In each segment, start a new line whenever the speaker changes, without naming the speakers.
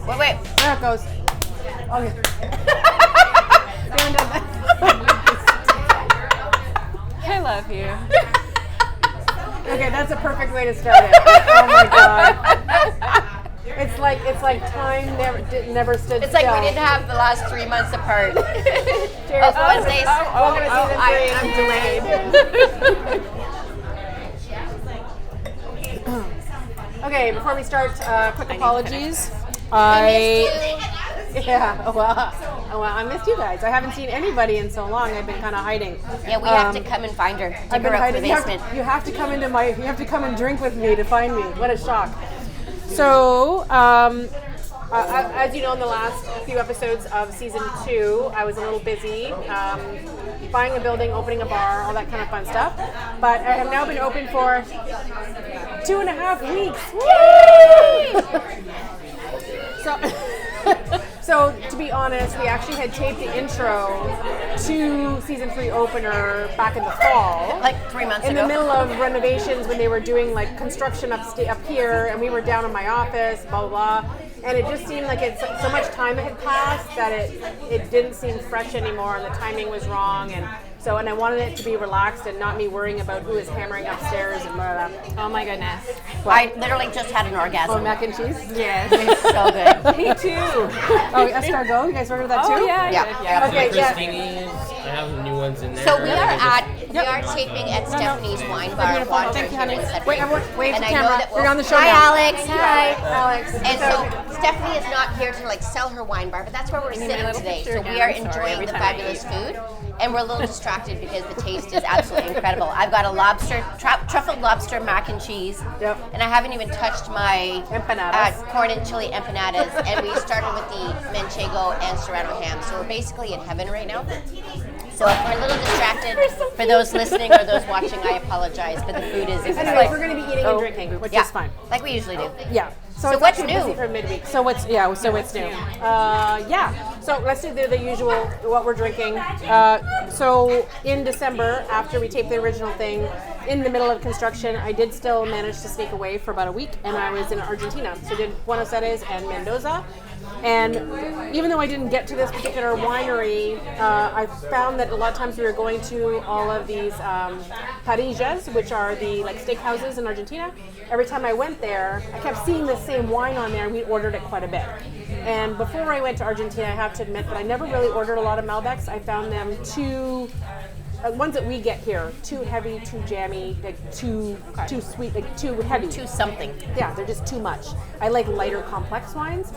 Wait.
There it goes. Okay.
I love you.
Okay, that's a perfect way to start it. Oh my god. It's like time never stood
It's
still.
like we didn't have the last 3 months apart.
Cheers.
What's this?
Welcome to season 3.
I'm delayed.
Okay, before we start, quick apologies. Yeah, well, I missed you guys. I haven't seen anybody in so long. I've been kind of hiding.
Yeah, we have to come and find her. Take her out to the basement.
You have to come and drink with me to find me. What a shock. So, as you know, in the last few episodes of season 2, I was a little busy buying a building, opening a bar, all that kind of fun stuff. But I have now been open for 2.5 weeks. So to be honest, we actually had taped the intro to season 3 opener back in the fall.
Like 3 months ago.
In the middle of renovations when they were doing like construction up here, and we were down in my office, blah, blah, blah. And it just seemed like so much time had passed that it didn't seem fresh anymore, and the timing was wrong. And I wanted it to be relaxed and not me worrying about who is hammering upstairs and blah, blah, blah.
Oh my goodness.
I literally just had an orgasm.
Oh, mac and cheese?
Yes.
It's so good.
Me too.
Oh, escargot? You guys ordered that too?
Oh yeah.
Yeah.
Okay, yeah.
I have the new ones in there.
So we are taping at Stephanie's Wine Bar.
Beautiful. Thank you, honey. Wait, everyone, wave the
And I
camera.
know that
You're on the show
Hi,
now.
Alex. Hi.
Alex.
And so Stephanie is not here to like sell her wine bar, but that's where we're sitting today. So we are enjoying the fabulous food, and we're a little distracted because the taste is absolutely incredible. I've got a truffled lobster mac and cheese, and I haven't even touched my
empanadas.
Corn and chili empanadas, and we started with the manchego and serrano ham. So we're basically in heaven right now. So if we're a little distracted, for those listening or those watching, I apologize, but the food is
Anyways, we're going to be eating and drinking, which is fine.
Like we usually do.
Yeah.
So
it's
what's
actually
new?
busy for midweek. So what's new? So let's do the usual, what we're drinking. So in December, after we taped the original thing, in the middle of construction, I did still manage to sneak away for about a week, and I was in Argentina. So I did Buenos Aires and Mendoza. And even though I didn't get to this particular winery, I found that a lot of times we were going to all of these parrillas, which are the like steakhouses in Argentina. Every time I went there, I kept seeing the same wine on there, and we ordered it quite a bit. And before I went to Argentina, I have to admit that I never really ordered a lot of Malbecs. I found them too... ones that we get here, too heavy, too jammy, like too sweet, like too heavy.
Too something.
Yeah, they're just too much. I like lighter, complex wines.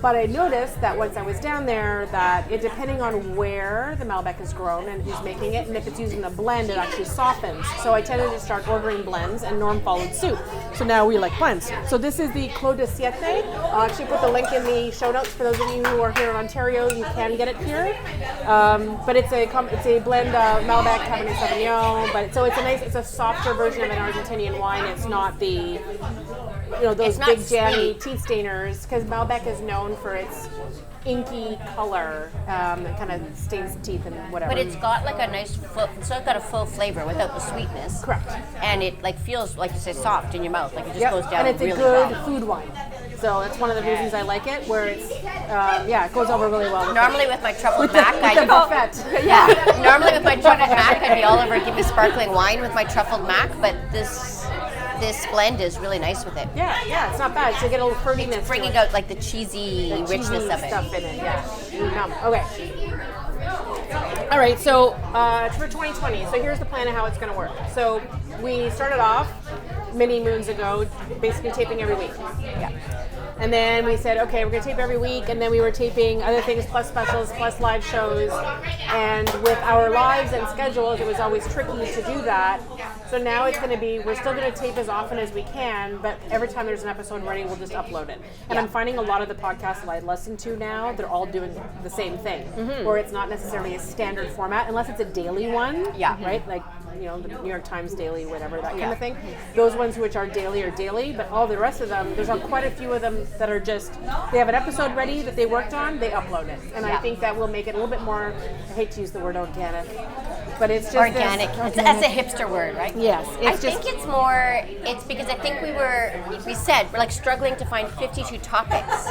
But I noticed that once I was down there, that it depending on where the Malbec is grown and who's making it, and if it's using a blend, it actually softens. So I tended to start ordering blends, and Norm followed suit. So now we like blends. So this is the Clos de Siete. I'll actually put the link in the show notes for those of you who are here in Ontario. You can get it here. But it's a blend of Malbec, Cabernet Sauvignon. But it's a softer version of an Argentinian wine. It's not the those big jammy teeth stainers, because Malbec is known for its inky color. It kind of stains the teeth and whatever.
But it's got like a nice it's got a full flavor without the sweetness.
Correct. And
it like feels like you say soft in your mouth, like it just goes down
and it's
really
a good
well.
food wine. So that's one of the reasons I like it, where it's it goes over really well.
Normally with my truffled mac, normally with my truffled mac, I'd be all over give me sparkling wine with my truffled mac, but this blend is really nice with it.
Yeah, it's not bad. So you get a little fruitiness.
It's bringing out like the cheesy richness of it.
Stuff in it. Yeah. Okay. All right. So for 2020. So here's the plan of how it's going to work. So we started off many moons ago, basically taping every week. Yeah. And then we said, okay, we're going to tape every week. And then we were taping other things, plus specials, plus live shows. And with our lives and schedules, it was always tricky to do that. So now it's going to be, we're still going to tape as often as we can, but every time there's an episode ready, we'll just upload it. And I'm finding a lot of the podcasts that I listen to now, they're all doing the same thing, where it's not necessarily a standard format, unless it's a daily one, right? Like, the New York Times daily, whatever, that kind of thing. Those ones which are daily, but all the rest of them, there's quite a few of them that are just, they have an episode ready that they worked on, they upload it. And I think that will make it a little bit more, I hate to use the word organic, but it's just
organic. That's a hipster word, right?
Yes,
I think it's because I think we said we're like struggling to find 52 topics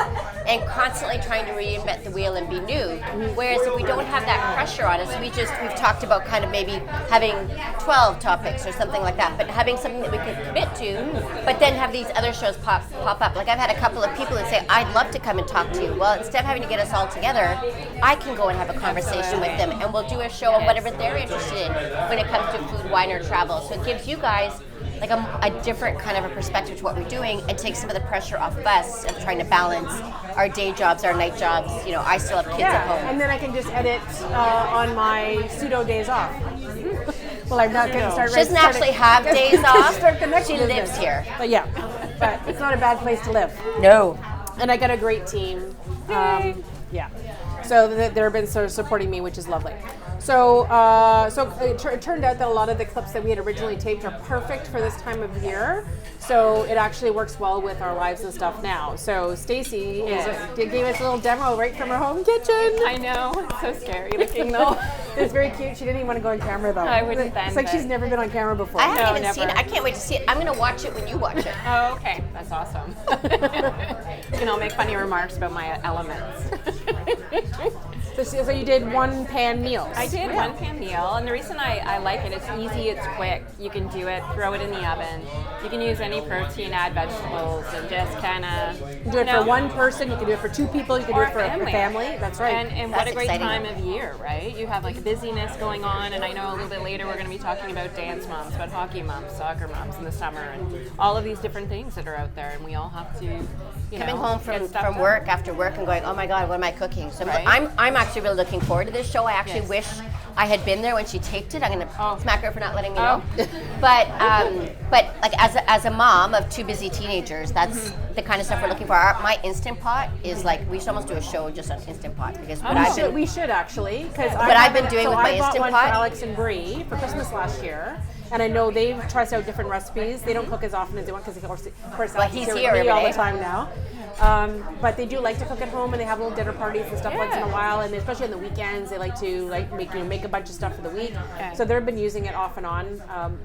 and constantly trying to reinvent the wheel and be new. Whereas if we don't have that pressure on us, we've talked about kind of maybe having 12 topics or something like that, but having something that we can commit to, but then have these other shows pop up. Like I've had a couple of people that say, I'd love to come and talk to you. Well, instead of having to get us all together, I can go and have a conversation with them, and we'll do a show on whatever they're interested in when it comes to food, wine, or travel. So it gives you guys like a different kind of a perspective to what we're doing and takes some of the pressure off of us of trying to balance our day jobs, our night jobs. You know, I still have kids at home.
And then I can just edit on my pseudo days off. Well, I'm not going to start.
She doesn't actually have days off. She lives here.
But yeah, but it's not a bad place to live.
No.
And I got a great team. Yeah. So they've been sort of supporting me, which is lovely. So it turned out that a lot of the clips that we had originally taped are perfect for this time of year. So it actually works well with our lives and stuff now. So Stacy gave us a little demo right from her home kitchen.
I know, it's so scary looking though.
It's very cute. She didn't even want to go on camera though.
I wouldn't then.
It's like she's never been on camera before.
I haven't even seen it. I can't wait to see it. I'm going to watch it when you watch it.
Oh, okay. That's awesome. You can all make funny remarks about my elements.
So you did one pan meals.
I did one pan meal, and the reason I like it, it's easy, it's quick. You can do it, throw it in the oven. You can use any protein, add vegetables, and just kind of...
You can do it for one person, you can do it for two people, you can do it for a family. That's right.
And what a great time of year, right? You have like a busyness going on, and I know a little bit later we're going to be talking about dance moms, about hockey moms, soccer moms in the summer, and all of these different things that are out there, and we all have to,
coming home from work after work and going, oh my God, what am I cooking? So I'm actually really looking forward to this show. I actually wish I had been there when she taped it. I'm going to smack her for not letting me know. But like as a mom of two busy teenagers, that's the kind of stuff we're looking for. My Instant Pot is like, we should almost do a show just on Instant Pot because
we should actually, because
I've been doing with my Instant
Pot. I bought one
Pot
for Alex and Bree for Christmas last year. And I know they've tried out different recipes. They don't cook as often as they want because, of course, Alex is here with me all the time now. But they do like to cook at home, and they have little dinner parties and stuff once in a while. And especially on the weekends, they like to make a bunch of stuff for the week. Okay. So they've been using it off and on.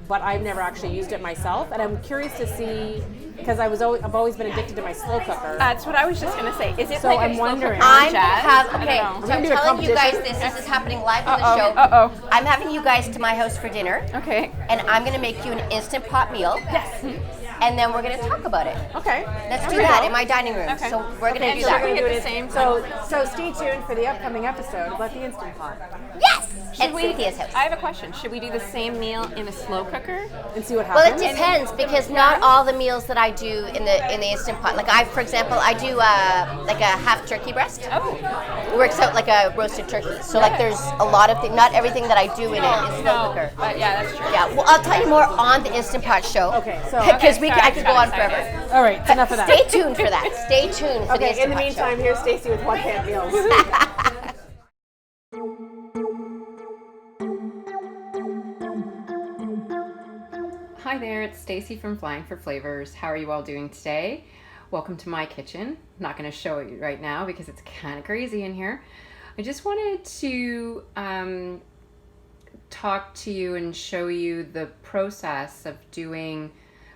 But I've never actually used it myself, and I'm curious to see because I've always been addicted to my slow cooker.
That's what I was just going to say. Is it
so
like
I'm wondering?
I'm telling you guys this is happening live on the show. I'm having you guys to my house for dinner.
Okay.
And I'm going to make you an Instant Pot meal.
Yes.
And then we're going to talk about it.
Okay.
Let's do that in my dining room.
Okay.
So we're going to do that.
We're going to do the same.
So stay tuned for the upcoming episode about the Instant Pot.
Yes. At Cynthia's house.
I have a question. Should we do the same meal in a slow cooker
and see what happens?
Well, it depends because not all the meals that I do in the Instant Pot. Like for example, I do like a half turkey breast.
Oh.
It works out like a roasted turkey. So like there's a lot of things. Not everything that I do in it is slow cooker.
But yeah, that's true.
Yeah. Well, I'll tell you more on the Instant Pot show.
Okay. So
because I could go on forever.
All right. Enough of that.
Stay tuned for that. Stay tuned for the Instant Pot show.
In the meantime, here's Stacy with one pan meals.
Hi there, it's Stacy from Flying for Flavors. How are you all doing today? Welcome to my kitchen. I'm not going to show you right now because it's kind of crazy in here. I just wanted to talk to you and show you the process of doing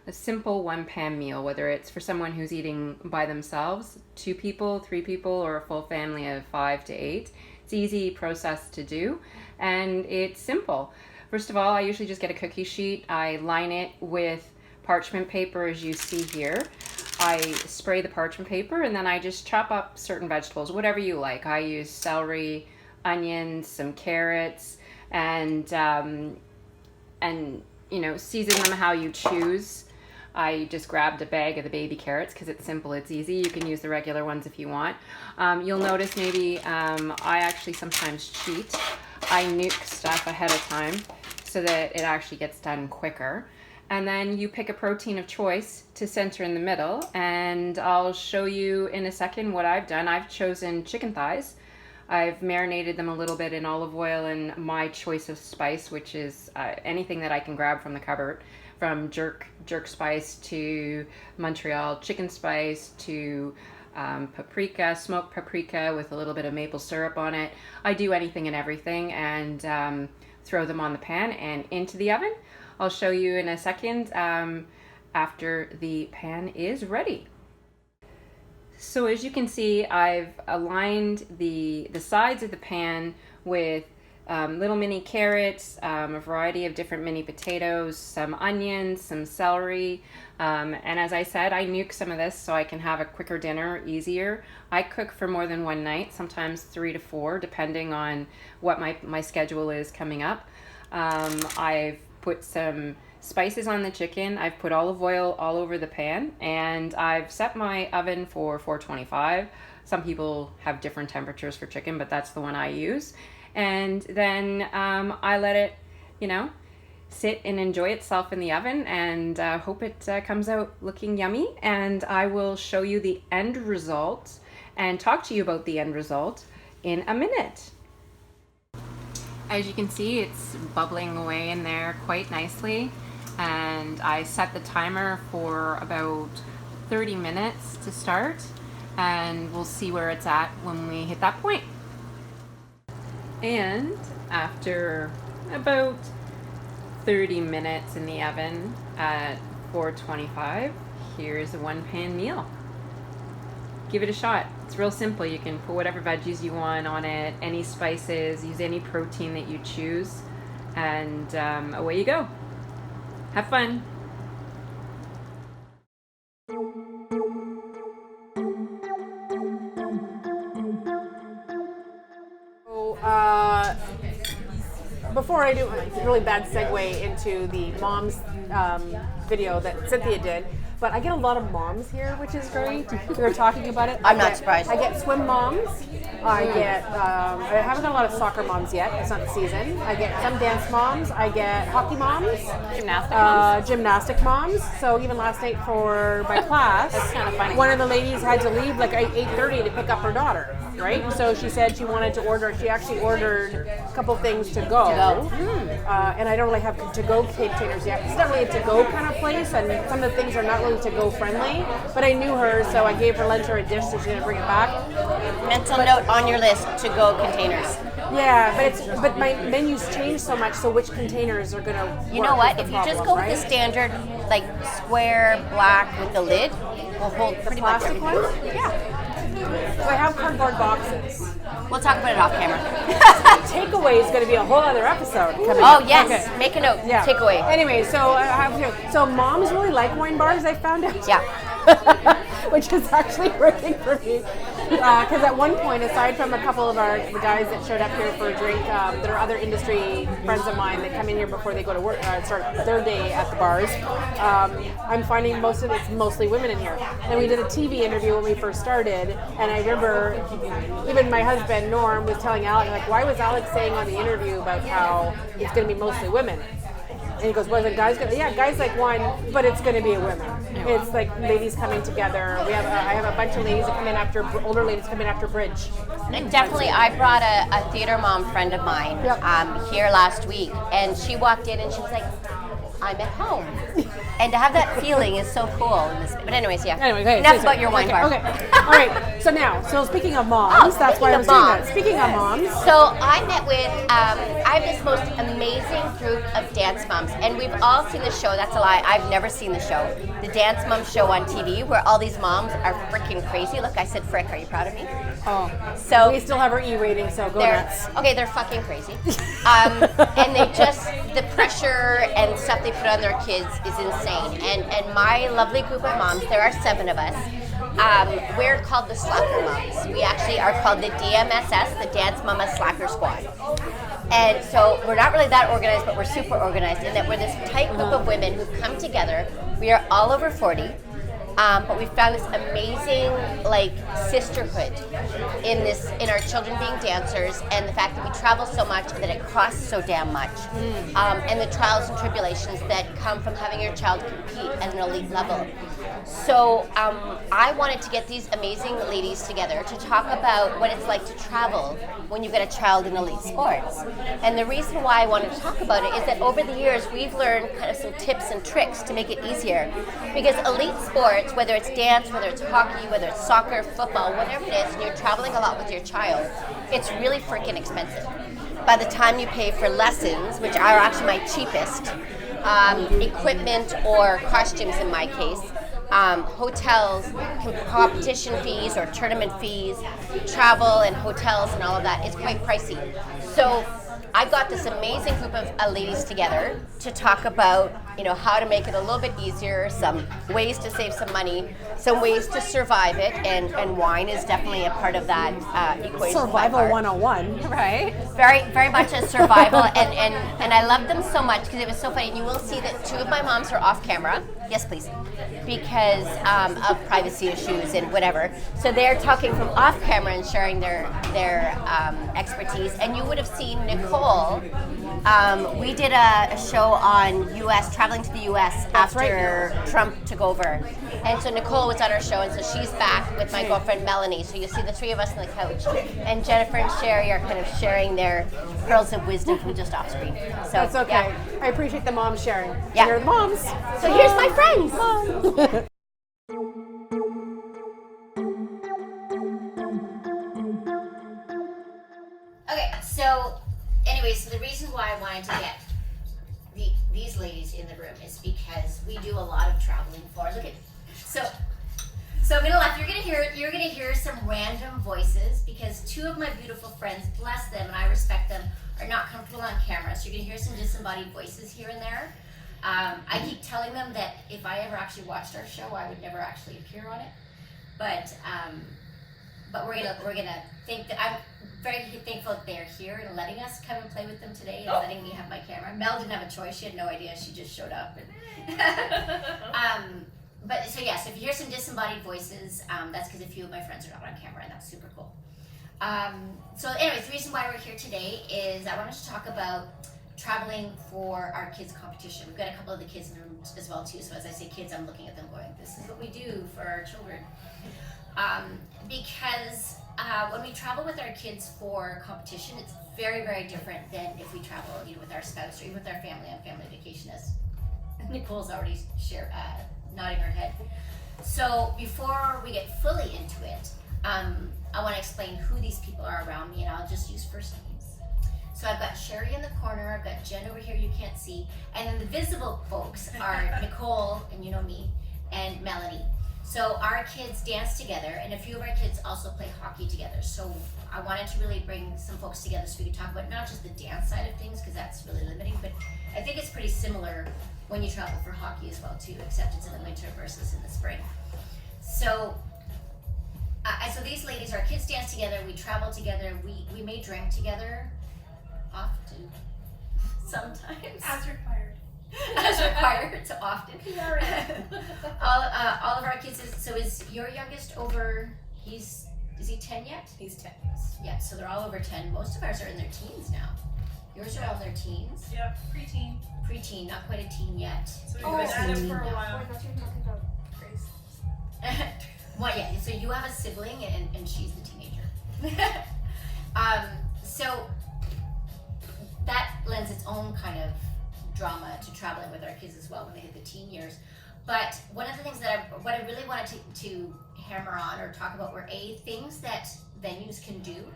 a simple one-pan meal, whether it's for someone who's eating by themselves, 2 people, 3 people, or a full family of 5 to 8. It's an easy process to do, and it's simple. First of all, I usually just get a cookie sheet. I line it with parchment paper, as you see here. I spray the parchment paper, and then I just chop up certain vegetables, whatever you like. I use celery, onions, some carrots, and season them how you choose. I just grabbed a bag of the baby carrots because it's simple, it's easy. You can use the regular ones if you want. You'll notice maybe I actually sometimes cheat. I nuke stuff ahead of time so that it actually gets done quicker. And then you pick a protein of choice to center in the middle, and I'll show you in a second what I've done. I've chosen chicken thighs. I've marinated them a little bit in olive oil and my choice of spice, which is anything that I can grab from the cupboard, from jerk spice to Montreal chicken spice to paprika, smoked paprika with a little bit of maple syrup on it. I do anything and everything, and throw them on the pan and into the oven. I'll show you in a second after the pan is ready. So as you can see, I've aligned the sides of the pan with little mini carrots, a variety of different mini potatoes, some onions, some celery, and as I said, I nuke some of this so I can have a quicker dinner, easier. I cook for more than one night, sometimes 3 to 4, depending on what my schedule is coming up. I've put some spices on the chicken. I've put olive oil all over the pan, and I've set my oven for 425. Some people have different temperatures for chicken, but that's the one I use. And then I let it, sit and enjoy itself in the oven, and hope it comes out looking yummy. And I will show you the end result and talk to you about the end result in a minute. As you can see, it's bubbling away in there quite nicely, and I set the timer for about 30 minutes to start, and we'll see where it's at when we hit that point. And after about 30 minutes in the oven at 425, here's a one-pan meal. Give it a shot. It's real simple. You can put whatever veggies you want on it, any spices, use any protein that you choose, and away you go. Have fun.
Before I do a really bad segue into the mom's video that Cynthia did, but I get a lot of moms here, which is great. We were talking about it.
I'm not surprised.
I get swim moms. I get, I haven't got a lot of soccer moms yet. It's not the season. I get some dance moms. I get hockey moms. Gymnastic moms. So even last night for my class,
That's kind of funny.
one of the ladies had to leave like at 8:30 to pick up her daughter, right? So she said she wanted to order, she actually ordered a couple things to go. And I don't really have to-go containers yet. It's not really a to-go kind of place, and some of the things are not really to-go friendly, but I knew her, so I gave her lunch or a dish, so she's going to bring it back.
Mental note on your list, to-go containers.
Yeah, but my menus change so much, so which containers are going to work?
You know what?
is
If
the
you just
problem,
go with
right?
the standard, like square black with the lid, will hold pretty much
plastic
everything.
ones?
Yeah.
So I have cardboard boxes.
We'll talk about it off camera.
Takeaway is going to be a whole other episode coming
Oh
up.
yes,
Okay.
make a note.
Yeah.
Takeaway.
Anyway, so I have so moms really like wine bars, I found out.
Yeah.
Which is actually working for me. Because at one point, aside from a couple of the guys that showed up here for a drink, there are other industry friends of mine that come in here before they go to work, start their day at the bars. I'm finding it's mostly women in here. And we did a TV interview when we first started, and I remember even my husband, Norm, was telling Alex, like, why was Alex saying on the interview about how it's going to be mostly women? And he goes, well, the guys going to, yeah, guys like wine, but it's going to be a women. It's like ladies coming together. I have a bunch of ladies that come in older ladies come in after bridge.
And definitely, I brought a theater mom friend of mine here last week, and she walked in and she was like, I'm at home. And to have that feeling is so cool. But anyways, yeah.
Anyway, okay,
enough about your wine bar.
Okay. All right. So speaking of moms, that's why I was doing that. Speaking of moms.
So I met with, I have this most amazing group of dance moms, and we've all seen the show. That's a lie. I've never seen the show. The Dance Mom show on TV, where all these moms are freaking crazy. Look, I said frick. Are you proud of me?
Oh.
So
we still have our E rating, so go nuts.
Okay, they're fucking crazy. And they just, the pressure and stuff they put on their kids is insane. And my lovely group of moms, there are 7 of us, we're called the Slacker Moms. We actually are called the DMSS, the Dance Mama Slacker Squad. And so we're not really that organized, but we're super organized in that we're this tight group of women who come together. We are all over 40. But we found this amazing sisterhood in our children being dancers, and the fact that we travel so much and that it costs so damn much, and the trials and tribulations that come from having your child compete at an elite level. So I wanted to get these amazing ladies together to talk about what it's like to travel when you've got a child in elite sports. And the reason why I wanted to talk about it is that over the years we've learned kind of some tips and tricks to make it easier, because elite sports sports, whether it's dance, whether it's hockey, whether it's soccer, football, whatever it is, and you're traveling a lot with your child, it's really freaking expensive. By the time you pay for lessons, which are actually my cheapest, equipment or costumes in my case, hotels, competition fees or tournament fees, travel and hotels and all of that is quite pricey. So I got this amazing group of ladies together to talk about, how to make it a little bit easier, some ways to save some money, some ways to survive it, and wine is definitely a part of that equation.
Survival 101, right?
Very, very much a survival, and I love them so much because it was so funny. And you will see that two of my moms are off camera. Yes, please, because of privacy issues and whatever. So they're talking from off camera and sharing their expertise. And you would have seen Nicole. We did a show on traveling to the U.S. after Trump took over. And so Nicole was on our show, and so she's back with my girlfriend Melanie. So you see the three of us on the couch. And Jennifer and Sherry are kind of sharing their pearls of wisdom from just off screen. So
that's okay.
Yeah.
I appreciate the moms sharing.
Yeah.
You're the moms.
So here's my friends.
Moms.
Okay, so anyway, so the reason why I wanted to get these ladies in the room is because we do a lot of traveling for. Look at so I'm gonna laugh. You're gonna hear some random voices because two of my beautiful friends, bless them, and I respect them, are not comfortable on camera. So you're gonna hear some disembodied voices here and there. I keep telling them that if I ever actually watched our show, I would never actually appear on it. But we're gonna think that I'm very thankful that they're here and letting us come and play with them today and letting me have my camera. Mel didn't have a choice; she had no idea. She just showed up. And but so yes, if you hear some disembodied voices, that's because a few of my friends are not on camera, and that's super cool. So anyways, the reason why we're here today is I wanted to talk about traveling for our kids' competition. We've got a couple of the kids in the room as well too. So as I say kids, I'm looking at them going, "This is what we do for our children." Because when we travel with our kids for competition, it's very, very different than if we travel, with our spouse or even with our family on family vacation. As Nicole's already nodding her head. So before we get fully into it, I want to explain who these people are around me, and I'll just use first names. So I've got Sherry in the corner, I've got Jen over here you can't see, and then the visible folks are Nicole, and me, and Melanie. So our kids dance together, and a few of our kids also play hockey together. So I wanted to really bring some folks together so we could talk about not just the dance side of things, because that's really limiting, but I think it's pretty similar when you travel for hockey as well too, except it's in the winter versus in the spring. So so these ladies, our kids dance together, we travel together, we may drink together often, sometimes.
As required.
As required, so often. All of our kids, so is your youngest over, is he 10 yet?
He's 10, yes.
Yeah, so they're all over 10. Most of ours are in their teens now. Yours are all in their teens?
Yep, preteen.
Preteen, not quite a teen yet.
So we've been at it for a while.
I thought you were talking about Grace.
Well, yeah, so you have a sibling and she's the teenager. So that lends its own kind of drama to traveling with our kids as well when they hit the teen years. But one of the things that what I really wanted to hammer on or talk about were things that venues can do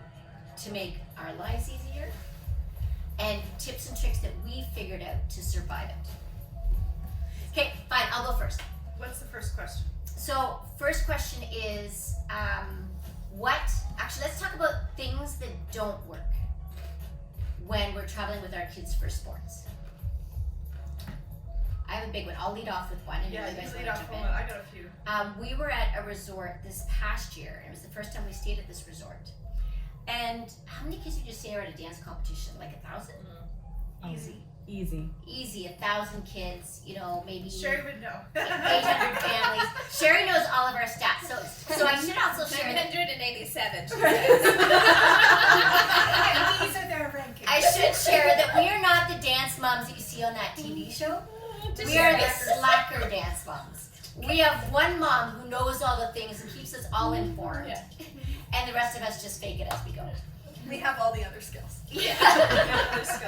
to make our lives easier, and tips and tricks that we figured out to survive it. Okay, fine, I'll go first.
What's the first question?
So first question is, let's talk about things that don't work when we're traveling with our kids for sports. I have a big one. I'll lead off with one. And
Yeah,
you guys
lead
wanna
off
jump
one.
in.
I got a few.
We were at a resort this past year. It was the first time we stayed at this resort. And how many kids did you say are at a dance competition? Like 1,000?
Easy.
Easy, 1,000 kids, maybe
Sherry would know.
800 families. Sherry knows all of our stats. So I should also share that
987.
These are their rankings.
I should share that we are not the dance moms that you see on that TV show. We are the slacker dance moms. We have one mom who knows all the things and keeps us all informed.
Yeah.
And the rest of us just fake it as we go.
We have all the other skills.
Yeah.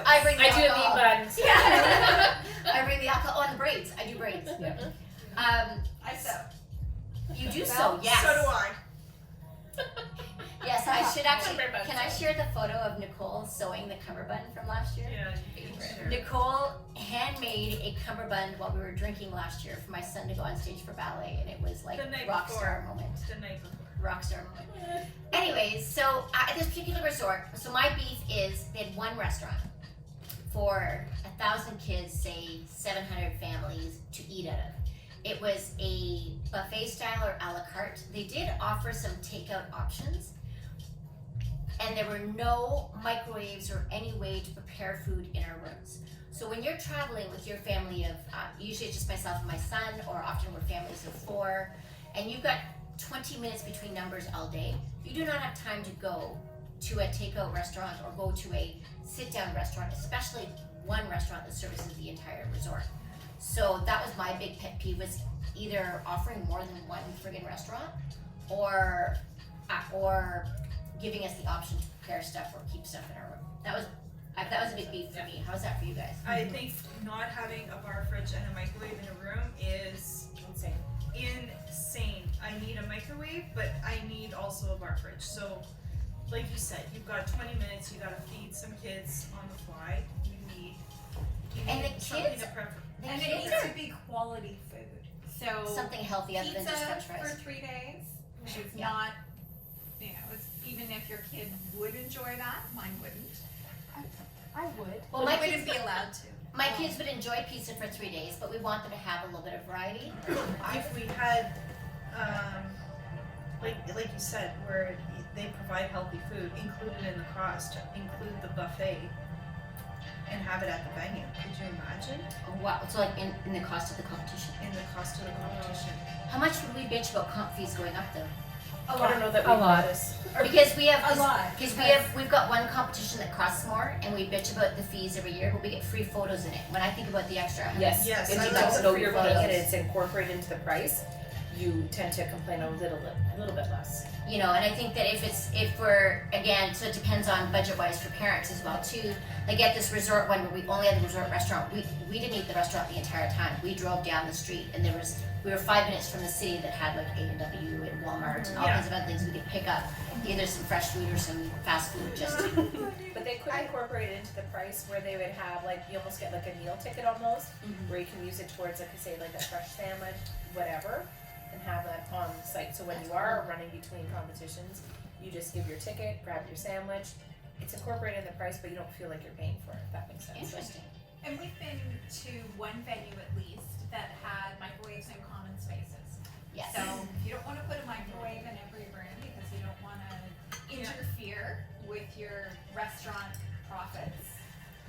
I
I bring the
I do the
alcohol.
meat buns.
Yeah. I bring the alcohol. Oh, and the braids. I do braids.
Yeah.
I sew.
You do so, yes.
So do I.
Yes, I should actually. Can I share the photo of Nicole sewing the cummerbund from last year?
Yeah, sure.
Nicole handmade a cummerbund while we were drinking last year for my son to go on stage for ballet, and it was like
The night
rock
before.
star moment.
The night before.
Rock star moment. Anyways, so at this particular resort, so my beef is they had one restaurant for 1,000 kids, say 700 families to eat out of. It was a buffet style or a la carte. They did offer some takeout options, and there were no microwaves or any way to prepare food in our rooms. So when you're traveling with your family of, usually it's just myself and my son, or often we're families of 4, and you've got 20 minutes between numbers all day, you do not have time to go to a takeout restaurant or go to a sit-down restaurant, especially one restaurant that services the entire resort. So that was my big pet peeve, was either offering more than one friggin' restaurant or giving us the option to prepare stuff or keep stuff in our room. That was a big beef for me. How's that for you guys?
I think not having a bar fridge and a microwave in a room is
Insane.
insane. I need a microwave, but I need also a bar fridge. So, like you said, you've got 20 minutes, you gotta feed some kids on the fly. You need
And the
something
kids-
to prep.
The
And it
kids
needs
are
to be quality food. So
something healthy other than just
pizza
french
for
fries.
3 days. It's
Yeah.
not, even if your kid would enjoy that, mine wouldn't.
I would.
Well,
I
my
wouldn't
kids,
be allowed to.
my kids would enjoy pizza for 3 days, but we want them to have a little bit of variety.
If we had, like you said, where they provide healthy food, included in the cost, include the buffet, and have it at the venue. Could you imagine?
Wow, so like in the cost of the competition.
In the cost of the competition.
How much would we bitch about comp fees going up though?
I don't know that
A
we
lot.
notice.
Because we have
A lot.
Because we've got one competition that costs more, and we bitch about the fees every year, but we get free photos in it. When I think about the extra,
Yes.
Yes,
If
I
you
like
don't
the
know
free
you're paying
photos.
it, it's incorporated into the price, you tend to complain a little bit less.
you know, and I think that if we're again, so it depends on budget wise for parents as well too. Like at this resort one where we only had the resort restaurant, we didn't eat the restaurant the entire time. We drove down the street and we were 5 minutes from the city that had like A&W and Walmart and all kinds of other things we could pick up, either some fresh food or some fast food. Just
But they could incorporate it into the price where they would have like, you almost get like a meal ticket almost, where you can use it towards like, say like a fresh sandwich, whatever, and have that on site. So when you are running between competitions, you just give your ticket, grab your sandwich. It's incorporated in the price, but you don't feel like you're paying for it, if that makes sense.
interesting.
And we've been to one venue at least that had microwaves in common spaces.
Yes.
So if you don't wanna put a microwave in every room because you don't wanna interfere with your restaurant profits,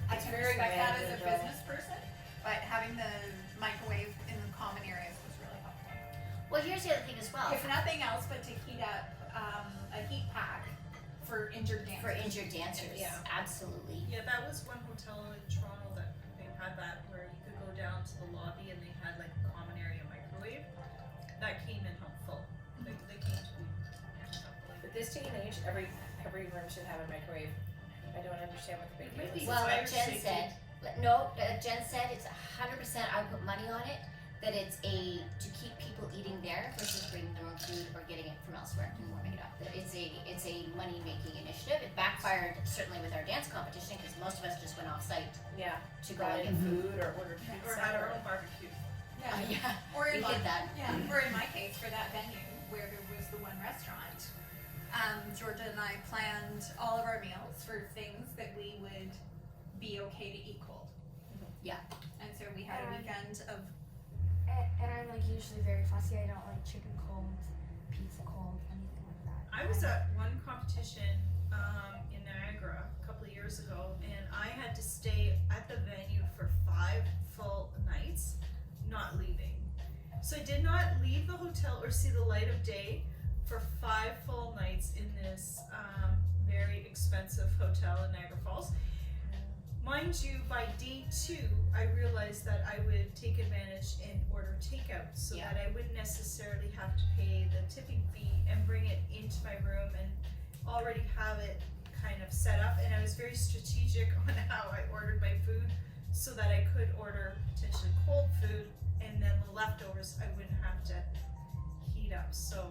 I can
very
respect that as a
random, though.
business person, but having the microwave in the common areas was really helpful.
Well, here's the other thing as well.
If nothing else, but to heat up a heat pack for injured dancers.
For injured dancers,
Yeah.
absolutely.
Yeah, that was one hotel in Toronto that they had that where you could go down to the lobby and they had like a common area microwave. That came in helpful. They came to be helpful.
But this day and age, every room should have a microwave. I don't understand what the big deal is.
Well,
Fire
like Jen
safety.
said, Jen said it's 100%. I would put money on it that it's to keep people eating there versus bringing their own food or getting it from elsewhere and warming it up. That it's a money making initiative. It backfired certainly with our dance competition because most of us just went off site
Yeah,
to go
brought
and
in
get food.
food or ordered pizza.
Or had our own barbecue.
Yeah,
Or
we
in
did that.
or in my case, for that venue where there was the one restaurant, Georgia and I planned all of our meals for things that we would be okay to eat cold.
Yeah.
And so we had a weekend of,
And I'm like usually very fussy. I don't like chicken cold, pizza cold, anything like that.
I was at one competition in Niagara a couple of years ago, and I had to stay at the venue for 5 full nights, not leaving. So I did not leave the hotel or see the light of day for 5 full nights in this very expensive hotel in Niagara Falls. Mind you, by day 2, I realized that I would take advantage and order takeout so
Yeah.
that I wouldn't necessarily have to pay the tipping fee and bring it into my room and already have it kind of set up. And I was very strategic on how I ordered my food so that I could order potentially cold food and then the leftovers I wouldn't have to heat meetups. So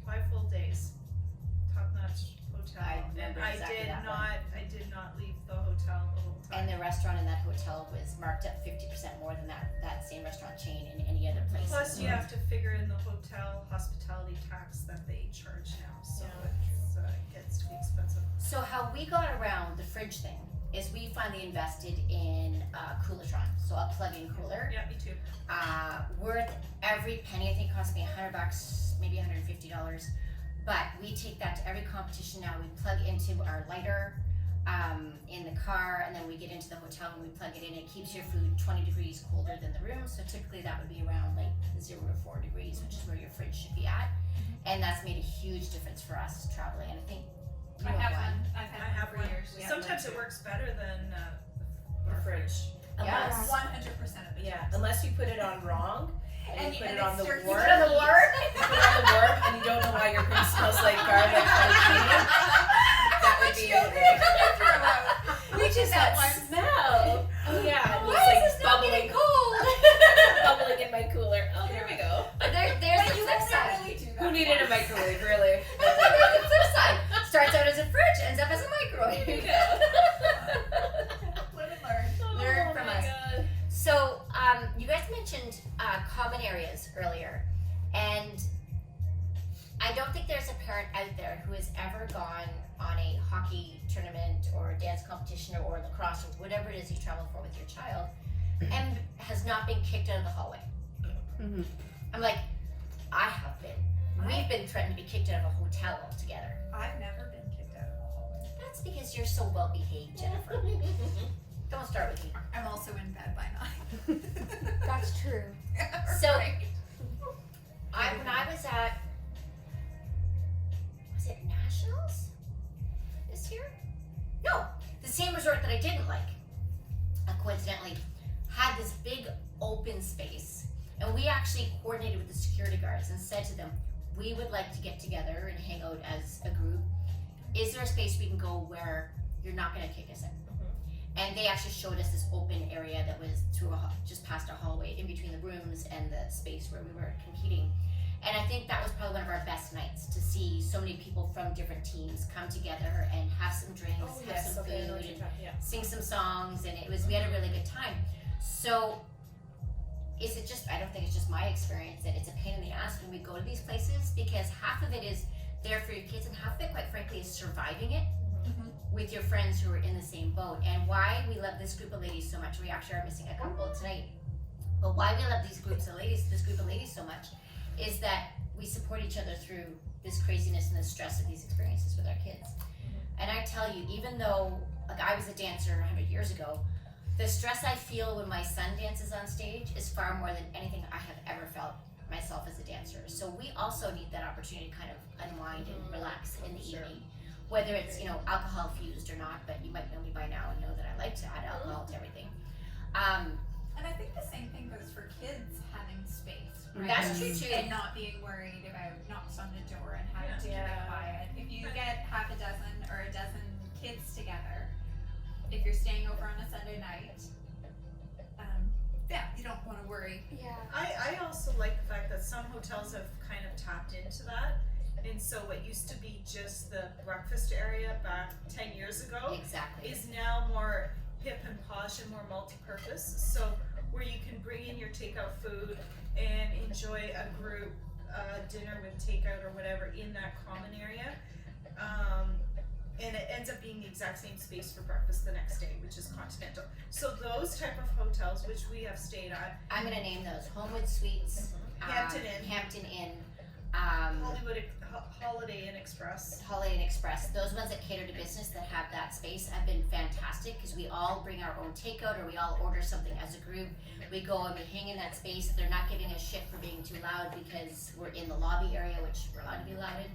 5 full days, top-notch hotel.
I remember
And
exactly that one.
I did not leave the hotel the whole time.
And the restaurant in that hotel was marked up 50% more than that same restaurant chain in any other place.
Plus, you have to figure in the hotel hospitality tax that they charge now, so it gets to be expensive.
So how we got around the fridge thing is we finally invested in Coolertron, so a plug-in cooler.
Yeah, me too.
Worth every penny. I think it cost me $100, maybe $150. But we take that to every competition now. We plug into our lighter in the car, and then we get into the hotel and we plug it in. It keeps your food 20 degrees colder than the room. So typically that would be around like 0 to 4 degrees, which is where your fridge should be at. And that's made a huge difference for us traveling. And I think you
I
know
have
why.
one. I've had
I have
one
one.
for years. Yeah.
Sometimes it works better than
The fridge.
Yes.
100% of the
Yeah,
time.
unless you put it on wrong and you put it on the
starts
wart.
to
You put it on the wart and you don't know why your room smells like garlic. That would be
We did that once.
smell. Oh yeah, and
Why
it's like
is this not
bubbling,
getting cold?
bubbling in my cooler. Oh, there we go.
But there's the flip side.
Really do that.
Who needed a microwave, really?
There's the flip side. Starts out as a fridge, ends up as a microwave.
Live and learn.
Learn
Oh
from
my
us.
God.
So, you guys mentioned common areas earlier, and I don't think there's a parent out there who has ever gone on a hockey tournament or a dance competition or lacrosse or whatever it is you travel for with your child and has not been kicked out of the hallway.
Mhm.
I'm like, I have been. We've been threatened to be kicked out of a hotel altogether.
I've never been kicked out of a hallway.
That's because you're so well behaved, Jennifer. Don't start with me.
I'm also in bed by 9.
That's true.
So,
Right.
when I was at, was it Nationals this year? No, the same resort that I didn't like, coincidentally, had this big open space, and we actually coordinated with the security guards and said to them, we would like to get together and hang out as a group. Is there a space we can go where you're not going to kick us in? And they actually showed us this open area that was just past our hallway, in between the rooms and the space where we were competing. And I think that was probably one of our best nights, to see so many people from different teams come together and have some drinks, have some food, and sing some songs, and we had a really good time. So, is it just, I don't think it's just my experience that it's a pain in the ass when we go to these places, because half of it is there for your kids and half of it, quite frankly, is surviving it with your friends who are in the same boat. And why we love this group of ladies so much, we actually are missing a couple tonight, but why we love this group of ladies so much is that we support each other through this craziness and the stress of these experiences with our kids. And I tell you, even though like I was a dancer 100 years ago, the stress I feel when my son dances on stage is far more than anything I have ever felt myself as a dancer. So we also need that opportunity to kind of unwind and relax in the evening, whether it's, alcohol fused or not, but you might know me by now and know that I like to add alcohol to everything.
And I think the same thing goes for kids having space. Right?
That's true too.
And not being worried about knocks on the door and having to get quiet. If you get half a dozen or a dozen kids together, if you're staying over on a Sunday night, you don't want to worry.
Yeah.
I also like the fact that some hotels have kind of tapped into that. And so what used to be just the breakfast area back 10 years ago
Exactly.
is now more hip and posh and more multi-purpose. So where you can bring in your takeout food and enjoy a group dinner with takeout or whatever in that common area. And it ends up being the exact same space for breakfast the next day, which is continental. So those type of hotels, which we have stayed at,
I'm gonna name those: Homewood Suites,
Hampton Inn, Hollywood Holiday Inn Express.
Holiday Inn Express. Those ones that cater to business that have that space have been fantastic, because we all bring our own takeout or we all order something as a group. We go and we hang in that space. They're not giving us shit for being too loud because we're in the lobby area, which we're allowed to be loud in.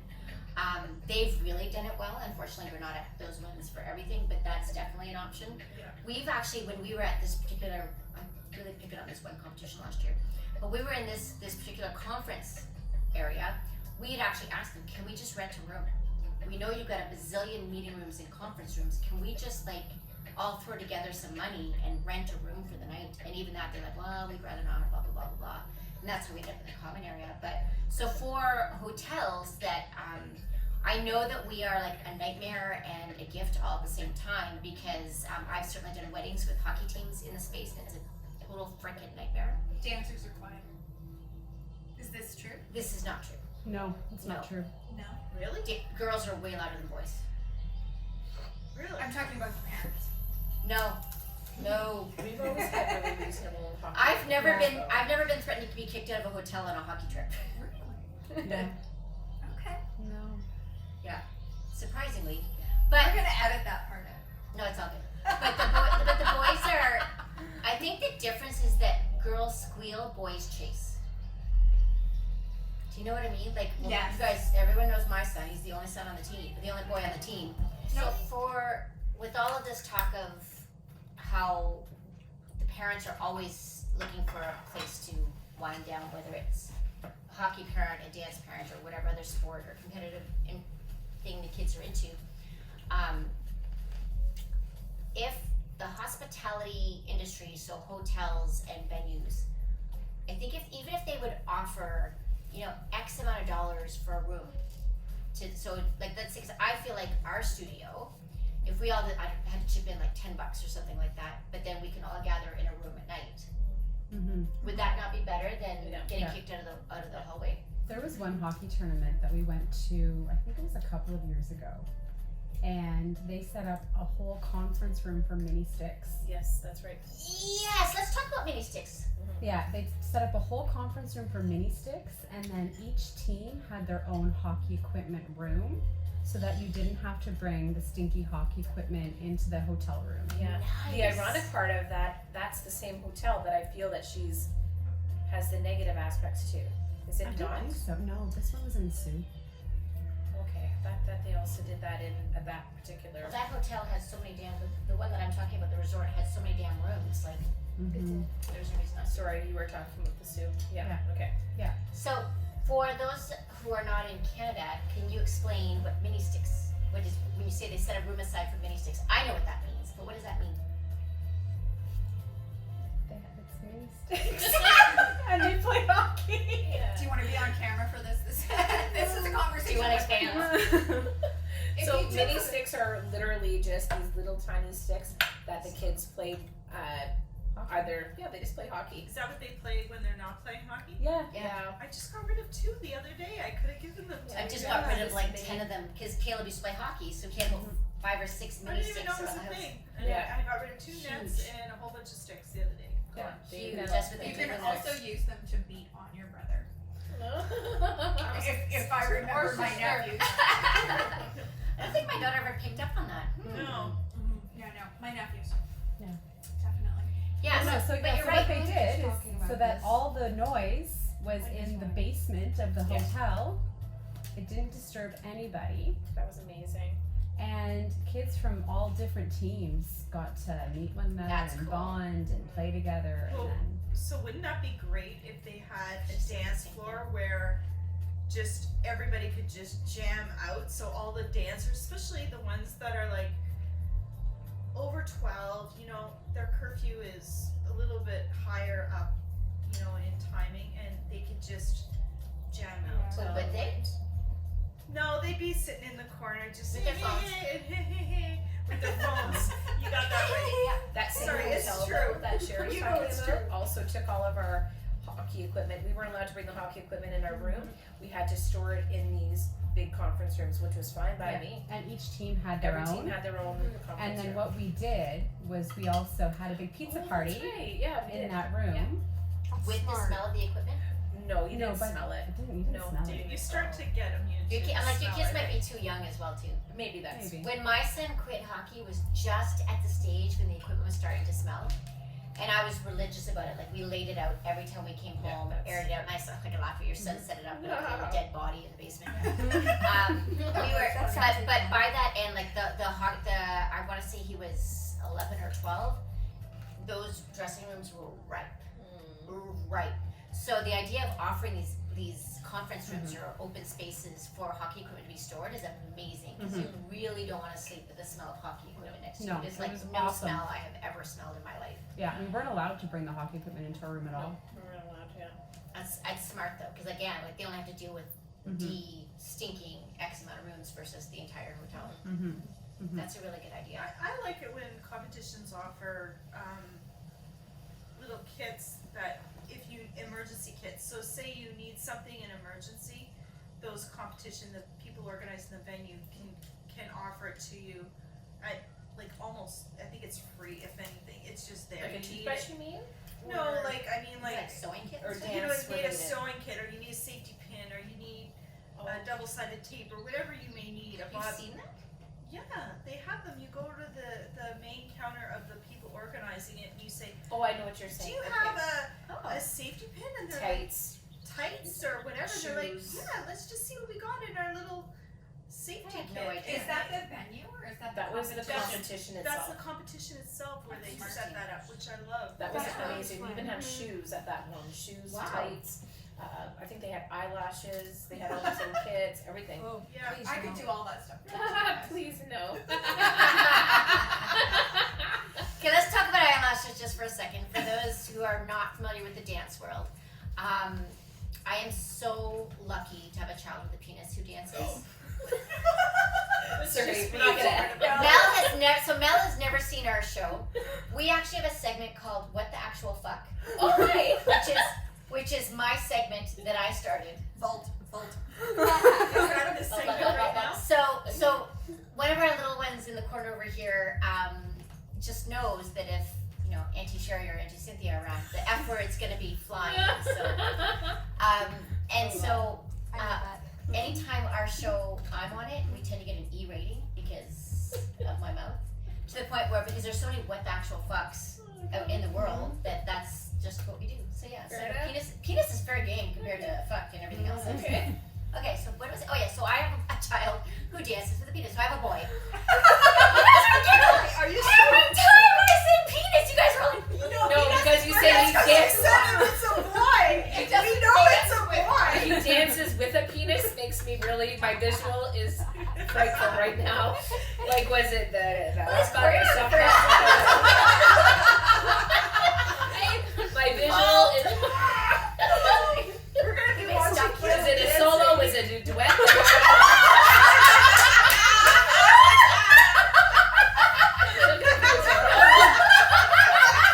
They've really done it well. Unfortunately, we're not at those ones for everything, but that's definitely an option.
Yeah.
We've actually, when we were at this particular, I'm really picking on this one competition last year, but we were in this particular conference area, we had actually asked them, can we just rent a room? We know you've got a bazillion meeting rooms and conference rooms. Can we just all throw together some money and rent a room for the night. And even that, they're like, well, we'd rather not, blah, blah, blah, blah, blah. And that's how we end up in the common area. But so for hotels that, I know that we are like a nightmare and a gift all at the same time, because I've certainly done weddings with hockey teams in the space, and it's a total freaking nightmare.
Dancers are quiet. Is this true?
This is not true.
No, it's not true.
No.
Really?
Girls are way louder than boys.
Really?
I'm talking about the parents.
No.
We've always had really reasonable hockey.
I've never been threatened to be kicked out of a hotel on a hockey trip.
Really?
Yeah.
Okay.
No.
Yeah, surprisingly.
We're
But
gonna edit that part out.
no, it's all good. But the boys are. I think the difference is that girls squeal, boys chase. Do you know what I mean? Like, well,
Yes.
you guys, everyone knows my son. He's the only son on the team, the only boy on the team. So with all of this talk of how the parents are always looking for a place to wind down, whether it's a hockey parent, a dance parent, or whatever other sport or competitive thing the kids are into, if the hospitality industry, so hotels and venues, I think even if they would offer, X amount of dollars for a room, so like let's say, 'cause I feel like our studio, if we all I had to chip in like $10 or something like that, but then we can all gather in a room at night.
Mm-hmm.
Would that not be better than getting
Yeah.
kicked out of the hallway?
There was one hockey tournament that we went to, I think it was a couple of years ago, and they set up a whole conference room for mini sticks.
Yes, that's right.
Yes, let's talk about mini sticks.
Yeah, they set up a whole conference room for mini sticks, and then each team had their own hockey equipment room, so that you didn't have to bring the stinky hockey equipment into the hotel room.
Yeah. The
Nice.
ironic part of that's the same hotel that I feel that has the negative aspects too. Is it
I don't
not?
think so. No, this one was in Sioux.
Okay, I thought that they also did that in that particular.
Well, that hotel has so many the one that I'm talking about, the resort, has so many damn rooms. Like,
Mm-hmm.
there's no reason not to.
Sorry, you were talking about the Sioux. Yeah. Okay.
So, for those who are not in Canada, can you explain what mini sticks? What is when you say they set a room aside for mini sticks? I know what that means, but what does that mean?
It's mini sticks.
And they play hockey.
Do you want to be on camera for this? This is a conversation.
Do you want to expand?
So mini sticks are literally just these little tiny sticks that the kids play. They just play hockey.
Is that what they play when they're not playing hockey?
Yeah.
Yeah.
I just got rid of 2 the other day. I could have given them to
I just got rid of like 10 of them because Caleb used to play hockey, so he had 5 or 6
I
mini
didn't even know
sticks
it was
around
a
the house.
thing. And
Yeah.
I got rid of 2 nets and a whole bunch of sticks the other day.
Yeah.
Huge. That's what they
You
do
can
when they're-
also use them to beat on your brother. If I
Or
remember my
sister.
nephews.
I don't think my daughter ever picked up on that.
No.
No, my nephews.
Yeah.
Definitely.
Yeah,
No, so,
but
yeah,
you're
so
right.
what they did is
talking about
so that
this.
all the noise was in the basement of the hotel. It didn't disturb anybody,
That was amazing.
and kids from all different teams got to meet one another
That's
and
cool.
bond and play together.
Well,
And then
So wouldn't that be great if they had a
Just
dance
same
floor where just everybody could just jam out? So all the dancers, especially the ones that are like over 12, their curfew is a little bit higher up, in timing, and they could just jam out.
So would they?
No, they'd be sitting in the corner just
With their phones.
with their phones. You got that right.
That same
Sorry, it's
hotel
true.
that Sherry's
You know
talking
it's
about also took all of our hockey equipment. We weren't allowed to bring the hockey equipment in our room. We had to store it in these big conference rooms, which was fine by
Yeah.
me.
and each team had their
Every
own.
team had their own conference
And then
room.
what we did was we also had a big pizza party
That's right. Yeah, we
in
did.
that room.
With the smell of the equipment?
No, you didn't
but
smell it.
You didn't
No,
smell
You
it.
start to get immune to
Your
the
kids
smell, I
might
think.
be too young as well too.
Maybe that's.
Maybe.
When my son quit hockey, was just at the stage when the equipment was starting to smell, and I was religious about it. Like we laid it out every time we came home, aired it out. And I saw like a laugh at your son set it up, and a dead body in the basement. We were, but by that end, like I want to say he was 11 or 12. Those dressing rooms were ripe, ripe. So the idea of offering these these conference rooms or open spaces for hockey equipment to be stored is amazing, because you really don't want to sleep with the smell of hockey equipment next to you.
No,
It's
it
like
was
no
awesome.
smell I have ever smelled in my life.
Yeah, we weren't allowed to bring the hockey equipment into our room at all.
We're not allowed to.
That's smart though, because again, like they only have to deal with the stinking X amount of rooms versus the entire hotel. That's a really good idea.
I like it when competitions offer little kits that emergency kits. So say you need something in emergency, those the people organizing the venue can offer it to you at like almost, I think it's free if anything. It's just there.
Like a
You need
toothbrush,
it.
you mean?
No, like I mean
Like sewing kits?
or
you know,
dance
you need a
related.
sewing kit, or you need a safety pin, or you need a double-sided tape, or whatever you may need.
Have you seen that?
Yeah, they have them. You go to the main counter of the people organizing it, and you say,
Oh, I know what you're
"Do
saying.
you
Okay.
have a safety pin?" And they're
Tights.
like, tights or whatever. They're like,
Shoes.
"Yeah, let's just see what we got in our little safety
have
kit."
no idea.
Is that the venue or is that
That was the
That's-
competition
That's
itself.
the competition itself where they
That's
set that up, which I love.
That was
That's really
amazing. We even had shoes at that one. Shoes,
Wow.
tights. I think they had eyelashes. They had all these little kits, everything.
Yeah.
I could do all that stuff.
Please no.
Okay, let's talk about eyelashes just for a second. For those who are not familiar with the dance world, I am so lucky to have a child with a penis who dances.
Sorry, we're not gonna.
Mel has never seen our show. We actually have a segment called "What the Actual Fuck,"
Okay.
which is my segment that I started.
Vault.
Is that the segment right now?
So one of our little ones in the corner over here just knows that if Auntie Sherry or Auntie Cynthia are around, the F word's gonna be flying. So anytime our show I'm on it, we tend to get an E rating because of my mouth. To the point where, because there's so many what the actual fucks out in the world, that's just what we do. So yeah, so penis is fair game compared to fuck and everything else.
Okay.
Okay, so what was it? Oh yeah, so I have a child who dances with a penis. So I have a boy.
Are you
Every time I say penis, you guys are like,
No, because you say he dances.
It's a boy. We know it's a boy.
He dances with a penis makes me really. My visual is frightful right now. Like, was it the last part or something? My visual is.
We're gonna be watching.
Was it a solo? Was it a duet?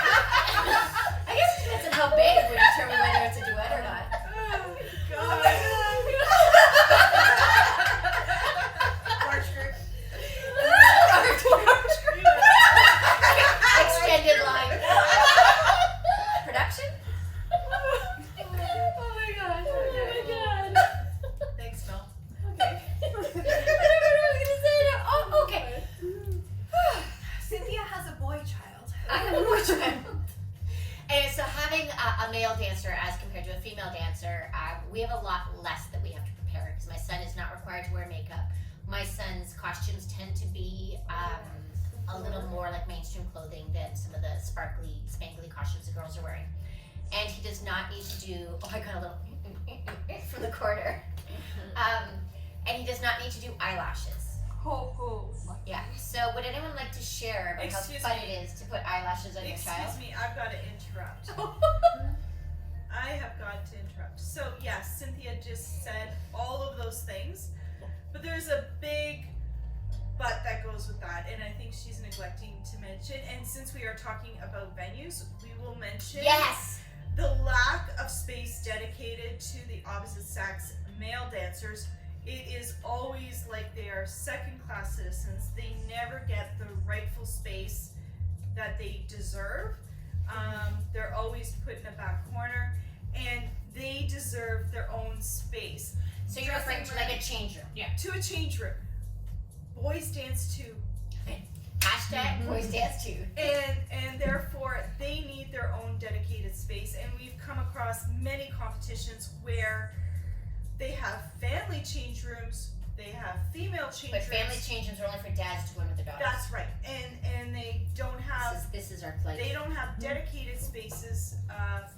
I guess it depends on how big would determine whether it's a duet or not. Extended line. Production?
Thanks, Mel.
Okay.
Cynthia has a boy child.
I have a boy child. And so having a male dancer as compared to a female dancer, we have a lot less that we have to prepare because my son is not required to wear makeup. My son's costumes tend to be a little more like mainstream clothing than some of the sparkly, spangly costumes the girls are wearing. And he does not need to do, oh, I got a little from the corner. And he does not need to do eyelashes. Yeah. So would anyone like to share about
Excuse
how fun
me.
it is to put eyelashes on your child?
Excuse me, I've got to interrupt. I have got to interrupt. So yes, Cynthia just said all of those things, but there's a big but that goes with that, and I think she's neglecting to mention, and since we are talking about venues, we will mention
Yes.
the lack of space dedicated to the opposite sex male dancers. It is always like they are second-class citizens. They never get the rightful space that they deserve. They're always put in a back corner, and they deserve their own space.
So you're referring to like a change room.
To a change room. Boys dance too.
Hashtag boys dance too.
And therefore they need their own dedicated space, and we've come across many competitions where they have family change rooms, they have female change
But
rooms.
family change rooms are only for dads to go in with their daughters.
That's right. And they don't have
This is our plight.
they don't have dedicated spaces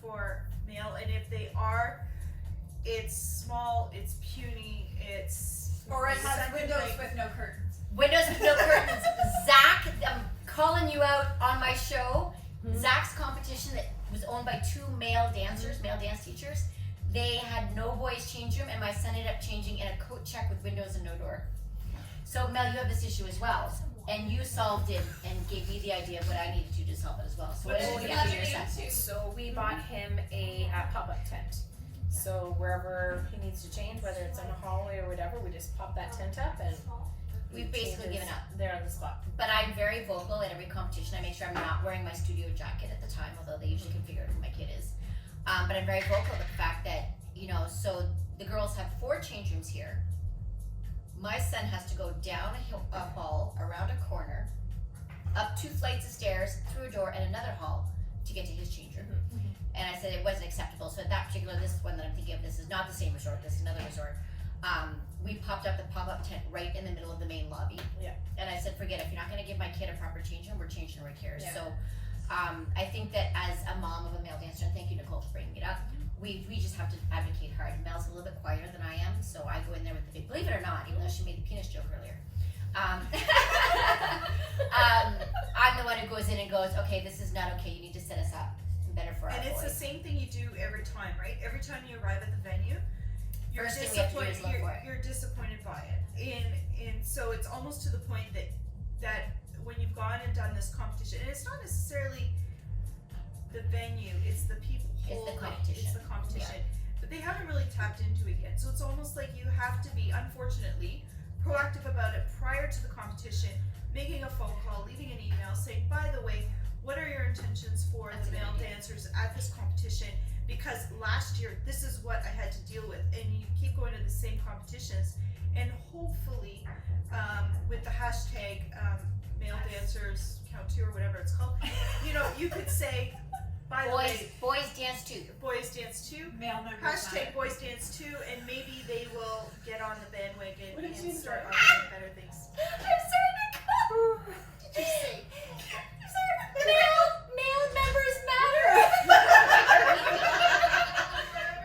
for male, and if they are, it's small, it's puny,
Or it has
second
windows
thing.
with no curtains.
Windows with no curtains. Zach, I'm calling you out on my show. Zach's competition that was owned by 2 male dancers, male dance teachers. They had no boys change room, and my son ended up changing in a coat check with windows and no door. So Mel, you have this issue as well, and you solved it and gave me the idea of what I needed to do to solve it as well. So what did you get for your son?
So we bought him a pop-up tent. So wherever he needs to change, whether it's in a hallway or whatever, we just pop that tent up and
We've basically given up.
There on the spot.
But I'm very vocal at every competition. I make sure I'm not wearing my studio jacket at the time, although they usually can figure out who my kid is. But I'm very vocal with the fact that, so the girls have 4 change rooms here. My son has to go down a hall, around a corner, up 2 flights of stairs, through a door, and another hall to get to his change room. And I said it wasn't acceptable. So at that particular, this one that I'm thinking of, this is not the same resort, this is another resort. We popped up the pop-up tent right in the middle of the main lobby.
Yeah.
And I said, forget it. If you're not going to give my kid a proper change room, we're changing right here.
Yeah.
So I think that as a mom of a male dancer, and thank you, Nicole, for bringing it up, we just have to advocate hard. Mel's a little bit quieter than I am, so I go in there with the big, believe it or not, even though she made the penis joke earlier. I'm the one who goes in and goes, okay, this is not okay. You need to set us up better for our
And it's
boys.
the same thing you do every time, right? Every time you arrive at the venue, you're
First thing we have to do is look for it.
You're disappointed by it, and so it's almost to the point that when you've gone and done this competition, and it's not necessarily the venue, it's the people.
It's the competition.
It's the competition, but they haven't really tapped into it yet. So it's almost like you have to be, unfortunately, proactive about it prior to the competition, making a phone call, leaving an email, saying, by the way, what are your intentions for
That's
the
a good
male
idea.
dancers at this competition? Because last year, this is what I had to deal with, and you keep going to the same competitions, and hopefully, with the hashtag male dancers count 2 or whatever it's called, you could say, by the way,
Boys dance too.
boys dance too.
Male members.
Hashtag boys dance too, and maybe they will get on the bandwagon and start offering better things.
I'm sorry, Nicole. What did you say? I'm sorry. Male members matter.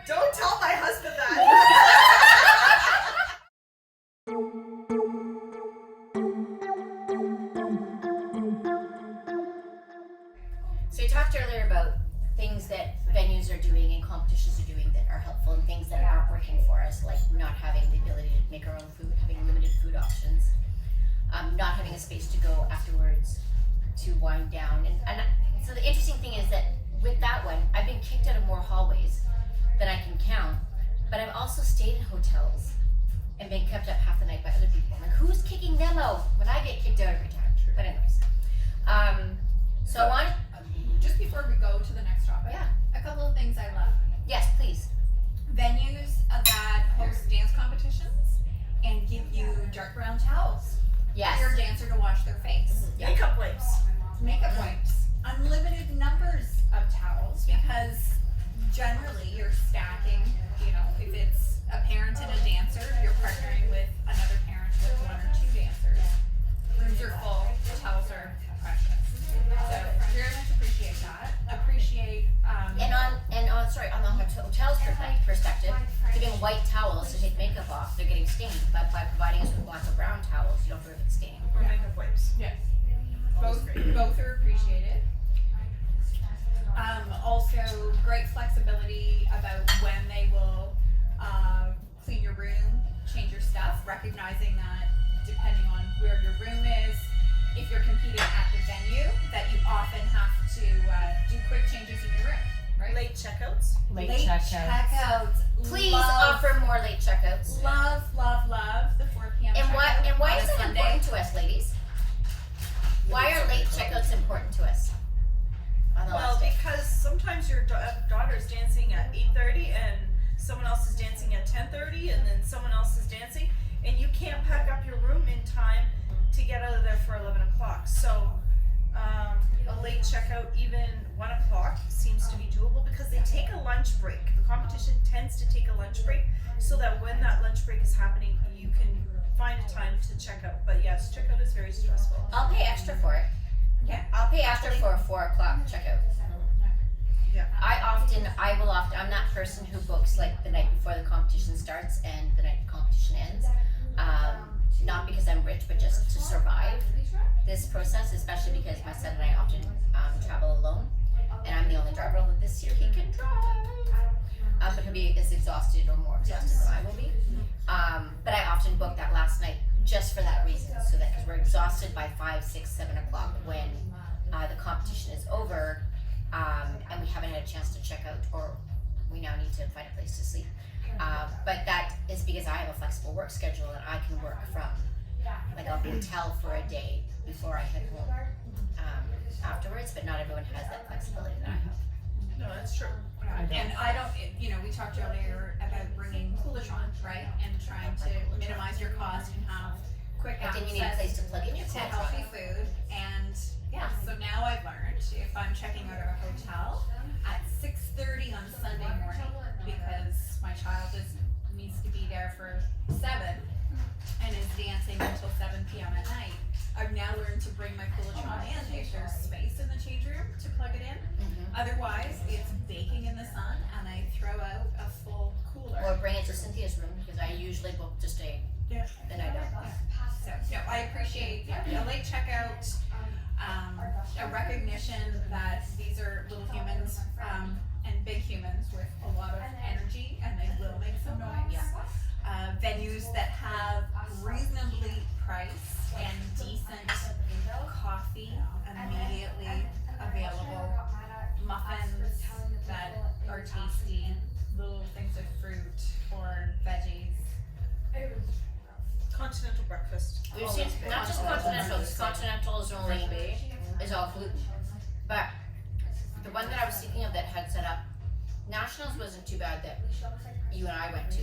Don't tell my husband that.
So you talked earlier about things that venues are doing and competitions are doing that are helpful, and things that aren't working for us, like not having the ability to make our own food, having limited food options, not having a space to go afterwards to wind down. And so the interesting thing is that with that one, I've been kicked out of more hallways than I can count, but I've also stayed in hotels and been kept up half the night by other people. I'm like, who's kicking them out when I get kicked out every time? But anyways, so I want.
Just before we go to the next topic, a couple of things I love.
Yes, please.
Venues that host dance competitions and give you dark brown towels
Yes.
for your dancer to wash their face.
Makeup wipes.
Makeup wipes. Unlimited numbers of towels, because generally you're stacking, if it's a parent and a dancer, you're partnering with another parent with 1 or 2 dancers. Rooms are full, towels are precious. So very much appreciate that. Appreciate
On the hotel's perspective, giving white towels to take makeup off, they're getting stained. But by providing us with black or brown towels, you don't have to worry about staining.
Or makeup wipes.
yes. Both are appreciated. Also great flexibility about when they will clean your room, change your stuff, recognizing that depending on where your room is, if you're competing at the venue, that you often have to do quick changes in your room, right?
Late checkouts.
Late
checkouts.
Please
Love,
offer more late checkouts.
love the 4 p.m.
And why
checkout
is
on a
that
Sunday.
important to us, ladies? Why are late checkouts important to us? On the
Well,
last day.
because sometimes your daughter is dancing at 8:30 and someone else is dancing at 10:30 and then someone else is dancing, and you can't pack up your room in time to get out of there for 11 o'clock. So a late checkout, even 1 o'clock, seems to be doable because they take a lunch break. The competition tends to take a lunch break so that when that lunch break is happening, you can find a time to check out. But yes, checkout is very stressful.
I'll pay extra for it.
Yeah.
I'll pay extra for a 4 o'clock checkout. I'm that person who books like the night before the competition starts and the night the competition ends. Not because I'm rich, but just to survive this process, especially because my son and I often travel alone, and I'm the only driver, although this year he can drive. But he'll be as exhausted or more exhausted than I will be. But I often book that last night just for that reason, so that because we're exhausted by 5, 6, 7 o'clock when the competition is over, and we haven't had a chance to check out, or we now need to find a place to sleep. But that is because I have a flexible work schedule and I can work from like a hotel for a day before I head home afterwards, but not everyone has that flexibility that I have.
No, that's true.
And I don't, we talked earlier about bringing coolers on, right? And trying to minimize your cost and have quick
But then
access
you need a place to plug in your
to
phone.
healthy food. And so now I've learned if I'm checking out of a hotel at 6:30 on Sunday morning, because my child needs to be there for 7 and is dancing until 7 p.m. at night, I've now learned to bring my Coolitron in if there's space in the change room to plug it in. Otherwise, it's baking in the sun and I throw out a full cooler.
Or bring it to Cynthia's room, because I usually book to stay the night out.
So, no, I appreciate a late checkout, a recognition that these are little humans and big humans with a lot of energy, and they will make some noise. Venues that have reasonably priced and decent coffee immediately available, muffins that are tasty, little things of fruit or veggies.
Continental breakfast.
We've seen not just continental, because continental is all gluten. But the one that I was thinking of that had set up, Nationals wasn't too bad that you and I went to.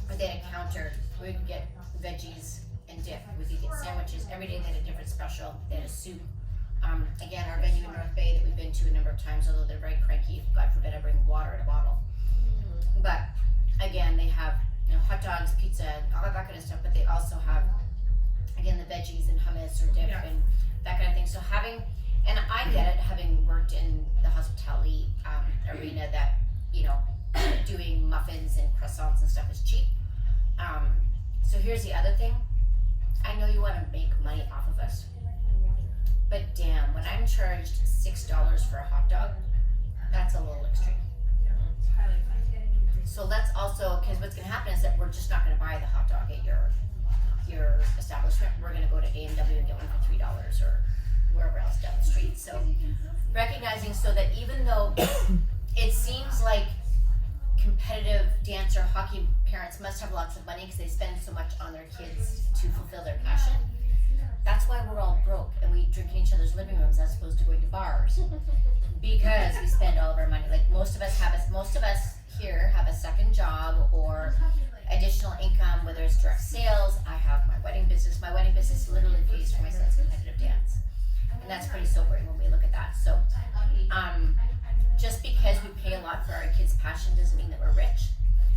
But they had a counter where we could get veggies and dip. We could get sandwiches. Every day they had a different special. They had a soup. Again, our venue in North Bay that we've been to a number of times, although they're very cranky, God forbid I bring water in a bottle. But again, they have hot dogs, pizza, all that kind of stuff, but they also have, again, the veggies and hummus or dip and that kind of thing. So and I get it, having worked in the hospitality arena, that, doing muffins and croissants and stuff is cheap. So here's the other thing. I know you want to make money off of us, but damn, when I'm charged $6 for a hot dog, that's a little extreme. So let's also, because what's going to happen is that we're just not going to buy the hot dog at your establishment. We're going to go to A&W and get one for $3 or wherever else down the street. So recognizing so that even though it seems like competitive dance or hockey parents must have lots of money because they spend so much on their kids to fulfill their passion, that's why we're all broke and we drink in each other's living rooms as opposed to going to bars, because we spend all of our money. Like most of us here have a second job or additional income, whether it's direct sales. I have my wedding business. My wedding business literally pays for my son's competitive dance, and that's pretty sobering when we look at that. So just because we pay a lot for our kids' passion doesn't mean that we're rich.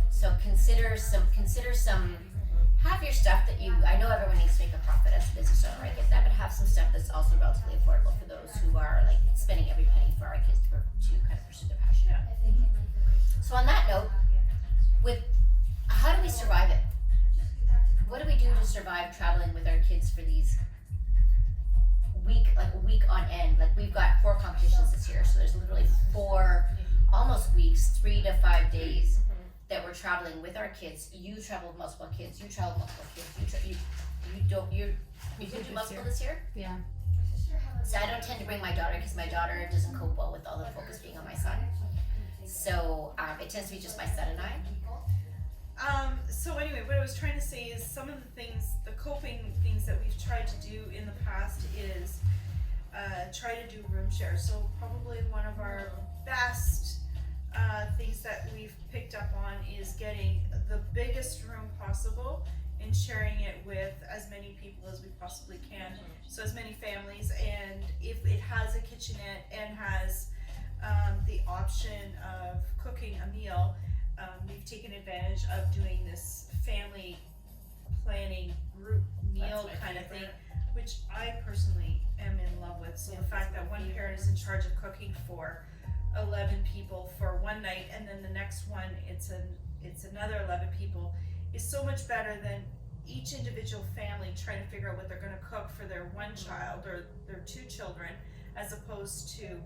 So consider some have your stuff that I know everyone needs to make a profit as a business owner, I get that, but have some stuff that's also relatively affordable for those who are like spending every penny for our kids to kind of pursue their passion. So on that note, how do we survive it? What do we do to survive traveling with our kids for these week on end? Like we've got 4 competitions this year, so there's literally 4 almost weeks, 3 to 5 days that we're traveling with our kids. You travel with multiple kids. You travel with multiple kids. You did do multiple this year?
Yeah.
So I don't tend to bring my daughter because my daughter doesn't cope well with all the focus being on my son. So it tends to be just my son and I.
So anyway, what I was trying to say is some of the coping things that we've tried to do in the past is try to do room share. So probably one of our best things that we've picked up on is getting the biggest room possible and sharing it with as many people as we possibly can. So as many families, and if it has a kitchenette and has the option of cooking a meal, we've taken advantage of doing this family planning group meal kind of thing, which I personally am in love with. So the fact that one parent is in charge of cooking for 11 people for one night, and then the next one it's another 11 people, is so much better than each individual family trying to figure out what they're going to cook for their one child or their two children, as opposed to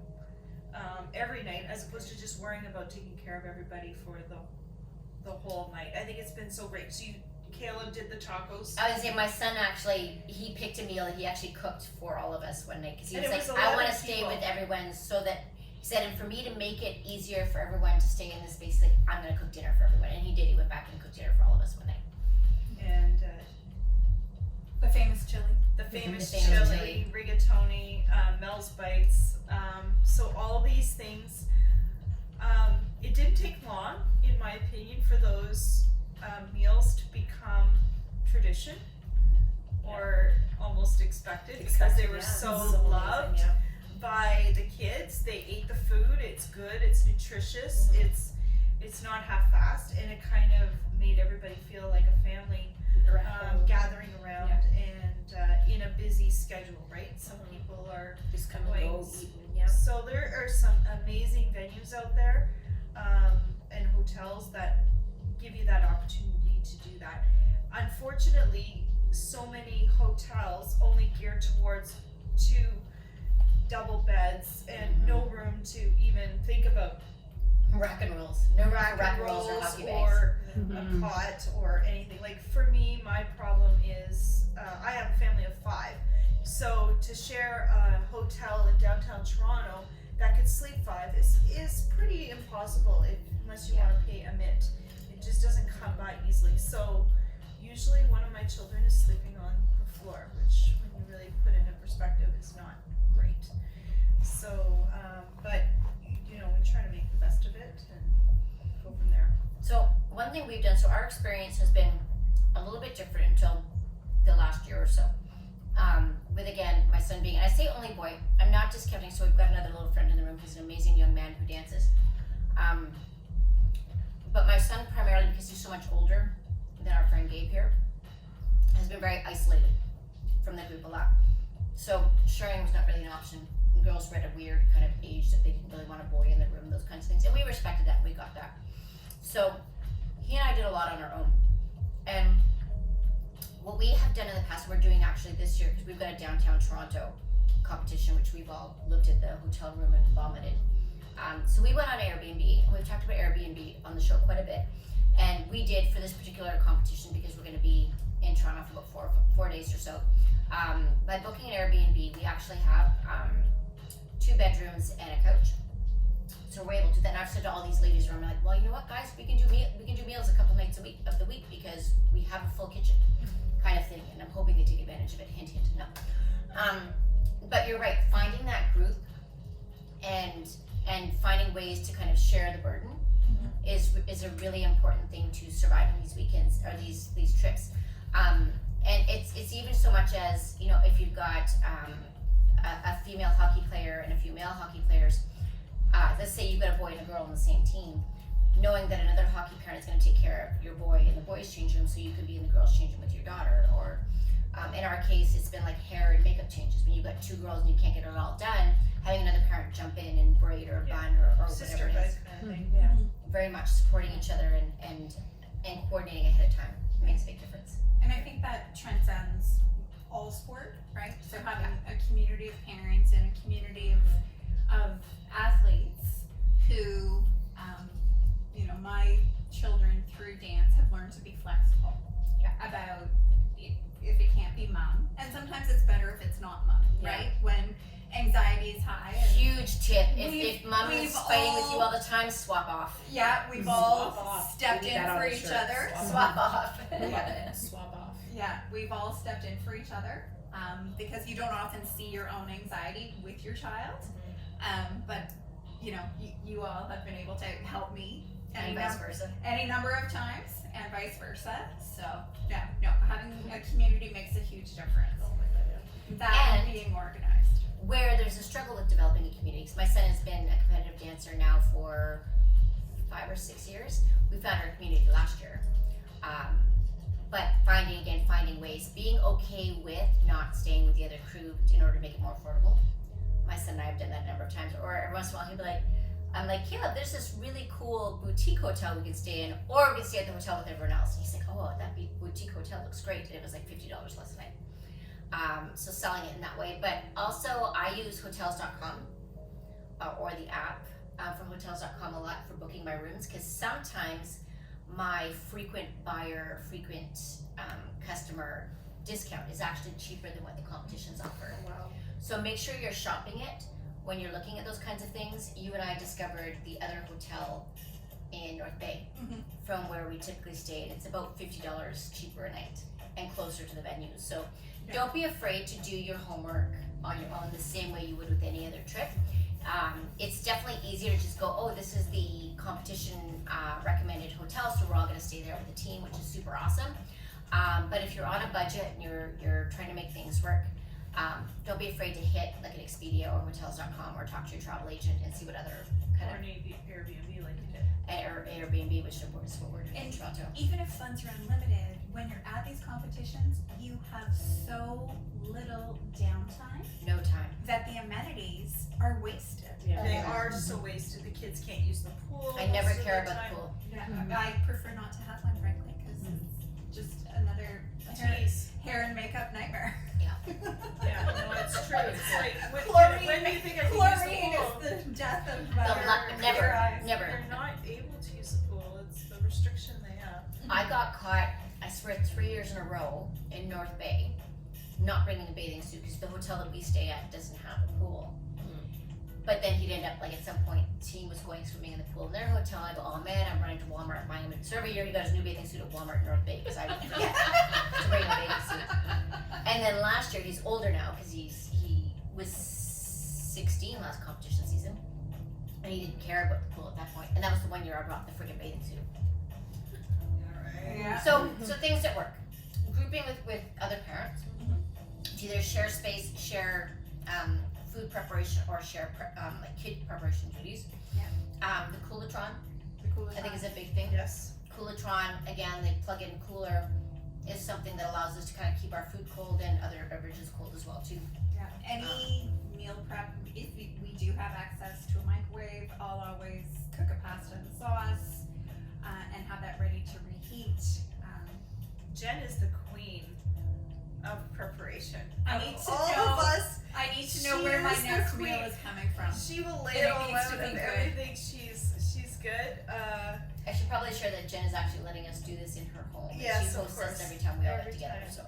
every night, as opposed to just worrying about taking care of everybody for the whole night. I think it's been so great. So Caleb did the tacos.
I was saying, my son actually, he picked a meal that he actually cooked for all of us one night, because he
And
was
it
like,
was
I want
11
to stay
people.
with everyone, so that, he said, and for me to make it easier for everyone to stay in this space, like, I'm going to cook dinner for everyone. And he did. He went back and cooked dinner for all of us one night.
And
The famous chili.
the famous
The famous
chili, rigatoni, Mel's Bites. So all these things. It didn't take long, in my opinion, for those meals to become tradition or almost expected, because they were so loved by the kids. They ate the food. It's good. It's nutritious. It's not half-assed, and it kind of made everybody feel like a family gathering around and in a busy schedule, right? Some people are
Just come
going.
and go, eat, yeah.
So there are some amazing venues out there, and hotels that give you that opportunity to do that. Unfortunately, so many hotels only gear towards 2 double beds and no room to even think about
Rack and rolls. No room for
rack
rack
and
rolls or
rolls
hockey bags.
or a pot or anything. Like for me, my problem is I have a family of 5. So to share a hotel in downtown Toronto that could sleep 5 is pretty impossible unless you want to pay a mint. It just doesn't come by easily. So usually one of my children is sleeping on the floor, which when you really put it in perspective is not great. So, but you know, we try to make the best of it and go from there.
So one thing we've done, so our experience has been a little bit different until the last year or so. With again, my son being, and I say only boy, I'm not discounting, so we've got another little friend in the room who's an amazing young man who dances. But my son, primarily because he's so much older than our friend Gabe here, has been very isolated from the group a lot. So sharing was not really an option. The girls were at a weird kind of age that they didn't really want a boy in the room, those kinds of things. And we respected that, we got that. So he and I did a lot on our own. And what we have done in the past, we're doing actually this year, because we've got a downtown Toronto competition, which we've all looked at the hotel room and vomited. So we went on Airbnb, and we've talked about Airbnb on the show quite a bit. And we did for this particular competition, because we're going to be in Toronto for about four days or so. By booking an Airbnb, we actually have 2 bedrooms and a couch. So we're able to do that. And I've said to all these ladies around, I'm like, well, you know what, guys, we can do meals a couple nights of the week because we have a full kitchen, kind of thing. And I'm hoping they take advantage of it. Hint, hint, no. But you're right, finding that group and finding ways to kind of share the burden is a really important thing to surviving these weekends or these trips. And it's even so much as, you know, if you've got a female hockey player and a few male hockey players, let's say you've got a boy and a girl on the same team, knowing that another hockey parent is going to take care of your boy in the boys' change room, so you could be in the girls' change room with your daughter. Or in our case, it's been like hair and makeup changes. When you've got 2 girls and you can't get it all done, having another parent jump in and braid or bun or
Sister
whatever it is.
kind of thing.
Very much supporting each other and coordinating ahead of time makes a big difference.
And I think that transcends all sport, right? So having a community of parents and a community of athletes who, you know, my children through dance have learned to be flexible about if it can't be mom. And sometimes it's better if it's not mom, right? When anxiety is high. And
Huge tip. If mom is fighting with you all the time, swap off.
yeah, we've all stepped in for each other.
Swap off.
Swap off.
Yeah, we've all stepped in for each other because you don't often see your own anxiety with your child. But you know, you all have been able to help me
And vice versa.
any number of times, and vice versa. So yeah, no, having a community makes a huge difference. That and being organized.
Where there's a struggle with developing a community, because my son has been a competitive dancer now for 5 or 6 years. We found our community last year. But finding ways, being okay with not staying with the other crew in order to make it more affordable. My son and I have done that a number of times. Or every once in a while he'll be like, I'm like, Caleb, there's this really cool boutique hotel we can stay in, or we can stay at the hotel with everyone else. And he's like, oh, that boutique hotel looks great. And it was like $50 less a night. So selling it in that way. But also I use hotels.com or the app from hotels.com a lot for booking my rooms, because sometimes my frequent buyer, frequent customer discount is actually cheaper than what the competitions offer.
Wow.
So make sure you're shopping it when you're looking at those kinds of things. You and I discovered the other hotel in North Bay from where we typically stay, and it's about $50 cheaper a night and closer to the venues. So don't be afraid to do your homework on your own the same way you would with any other trip. It's definitely easier to just go, oh, this is the competition recommended hotel, so we're all going to stay there with the team, which is super awesome. But if you're on a budget and you're trying to make things work, don't be afraid to hit like an Expedia or hotels.com or talk to your travel agent and see what other kind
Or
of
Airbnb like you did.
or Airbnb, which is what we're doing in Toronto.
Even if funds are unlimited, when you're at these competitions, you have so little downtime
No time.
that the amenities are wasted.
They are so wasted. The kids can't use the pool.
I never
most of
care
the
about
time.
the pool.
Yeah, I prefer not to have one, frankly, because it's just another
Tease.
hair and makeup nightmare.
Yeah, no, it's true. It's like when
Chlorine,
do you think I can
chlorine
use the pool?
is the death of
The
my
never.
They're not able to use the pool. It's the restriction they have.
I got caught, I swear, 3 years in a row in North Bay, not bringing a bathing suit because the hotel that we stay at doesn't have a pool. But then he'd end up, like, at some point, team was going swimming in the pool in their hotel. I go, oh man, I'm running to Walmart and buying him. So every year he got his new bathing suit at Walmart in North Bay because I didn't forget to bring a bathing suit. And then last year, he's older now because he was 16 last competition season. And he didn't care about the pool at that point. And that was the 1 year I brought the freaking bathing suit.
Yeah.
So things that work. Grouping with other parents. To either share space, share food preparation, or share like kid preparation duties. The Coolatron, I think is a big thing.
Yes.
Coolatron, again, the plug-in cooler is something that allows us to kind of keep our food cold and other beverages cold as well too.
Yeah. Any meal prep, if we do have access to a microwave, I'll always cook a pasta and sauce and have that ready to reheat.
Jen is the queen of preparation.
I
Of
need to
all
know-
of us.
I need to know
She
where my
is the
next
queen.
meal is coming from.
She will lay
And
it
it
all
needs
out
to be
and
good.
everything. She's good.
I should probably share that Jen is actually letting us do this in her home.
Yes,
she
of
hosts
course.
us every time we all get
Every
together.
time.
So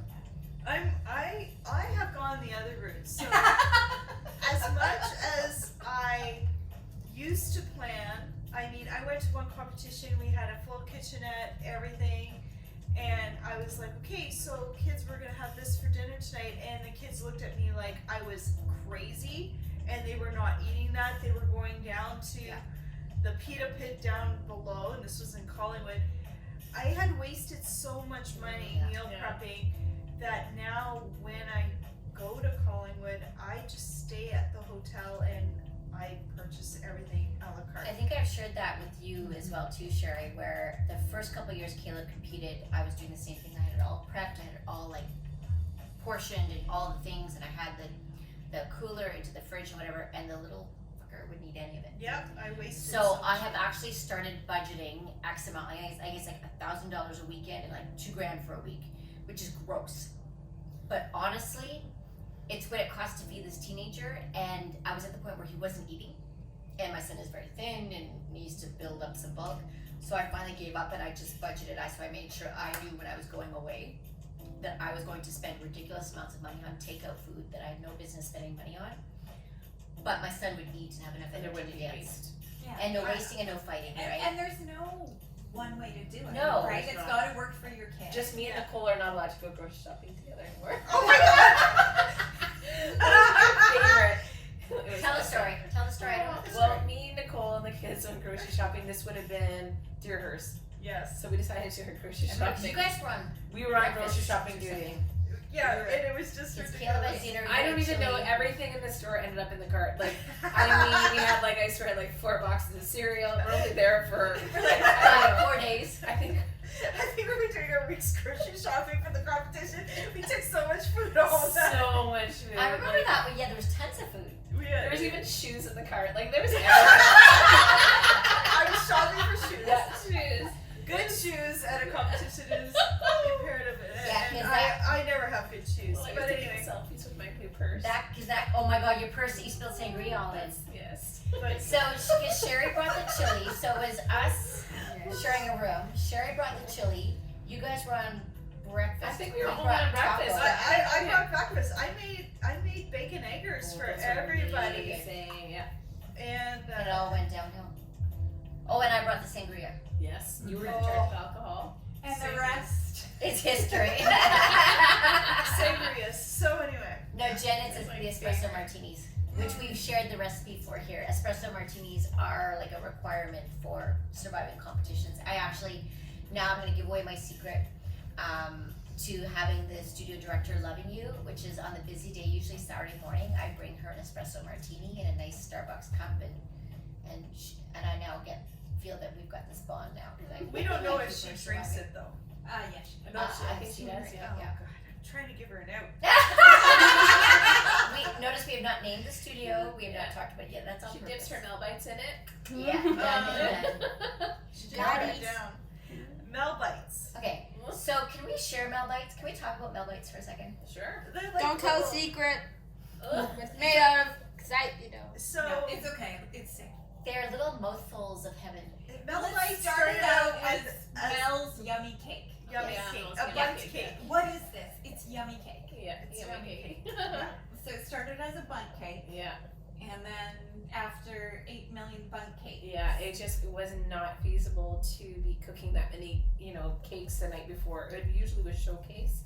I have gone the other route. So as much as I used to plan, I mean, I went to one competition, we had a full kitchenette, everything, and I was like, okay, so kids, we're gonna have this for dinner tonight, and the kids looked at me like I was crazy, and they were not eating that. They were going down to the pita pit down below, and this was in Collingwood. I had wasted so much money meal prepping that now when I go to Collingwood, I just stay at the hotel and I purchase everything a la carte.
I think I've shared that with you as well too, Sherry, where the first couple of years Caleb competed, I was doing the same thing. I had it all prepped, I had it all like portioned and all the things, and I had the cooler into the fridge and whatever, and the little fucker wouldn't eat any of it.
Yep, I wasted
So I
much
have
money.
actually started budgeting X amount. I guess like $1,000 a weekend and like $2,000 for a week, which is gross. But honestly, it's what it costs to feed this teenager, and I was at the point where he wasn't eating, and my son is very thin and needs to build up some bulk. So I finally gave up and I just budgeted. So I made sure I knew when I was going away that I was going to spend ridiculous amounts of money on takeout food that I had no business spending money on. But my son would eat and have enough
And there
energy
wouldn't
to
be
dance.
Yeah.
And no wasting and no fighting, right?
And there's no one way to do it.
No,
right?
there's
It's
not.
got to work for your kid.
Just me and Nicole are not allowed to go grocery shopping together anymore.
Oh my god!
Favorite. It was
Tell the
awesome.
story. Tell the story. I don't know the
Well,
story.
me, Nicole, and the kids went grocery shopping. This would have been Deerhurst.
Yes.
So we decided to go grocery shopping.
You guys were on.
We were on
breakfast
grocery shopping
or
duty.
something.
Yeah, and it was just
It's
ridiculous.
Caleb has dinner.
I don't even know,
chili.
everything in the store ended up in the cart. Like, I mean, we had like, I swear, like 4 boxes of cereal. We're only there for like, I don't know,
4 days.
I think.
I think we were doing our week's grocery shopping for the competition. We took so much food home.
So much food.
I remember
like,
that, but yeah, there was tons of food.
We had,
There was even shoes in the cart. Like, there was everything.
Yes, it is imperative.
Yeah,
And
'cause
I never have good shoes.
Well, I was
But
taking
anyway.
selfies with my new purse.
Oh my God, your purse that you spilled sangria all in.
Yes.
But
So, because Sherry brought the chili, so it was us sharing a room. Sherry brought the chili. You guys were on breakfast.
I think we were all
brought
on breakfast.
tacos.
I brought breakfast. I made bacon eggers for everybody.
Amazing. Yeah.
And
And it all went downhill. Oh, and I brought the sangria.
Yes. You were in charge of alcohol.
And the rest.
It's history.
sangria. So anyway.
No, Jen, it's the espresso martinis, which we've shared the recipe for here. Espresso martinis are like a requirement for surviving competitions. Now I'm going to give away my secret to having the studio director loving you, which is on the busy day, usually Saturday morning. I bring her an espresso martini in a nice Starbucks cup, and I now feel that we've got this bond now.
We don't know if she drinks it though.
Yes.
I think she does. Yeah.
Oh God, I'm trying to give her an out.
Notice we have not named the studio. We have not talked about it yet. That's on
She
purpose.
dips her Mel bites in it.
Yeah.
She did
Got
write
it.
down. Mel bites.
Okay, so can we share Mel bites? Can we talk about Mel bites for a second?
Sure.
They're like
Don't tell a
little-
secret.
Ugh.
It's made out of,
So
No, it's okay. It's safe.
They're little mouthfuls of heaven.
Mel
Let's
bites
start
started
it
out
out
as
with Mel's yummy cake.
yummy
Yeah,
cake,
Mel's
a
yummy
bundt
cake,
cake.
What is this? It's yummy cake.
Yeah.
It's
Yummy
yummy
cake.
Yeah. So it started as a bundt cake,
Yeah.
and then after 8 million bundt cakes.
Yeah, it was not feasible to be cooking that many, cakes the night before. It usually was showcase.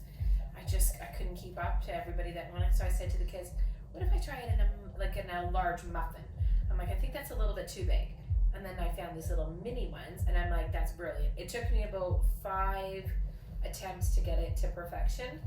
I couldn't keep up to everybody that wanted. So I said to the kids, "What if I try it in a large muffin?" I'm like, "I think that's a little bit too big." And then I found these little mini ones, and I'm like, "That's brilliant." It took me about 5 attempts to get it to perfection,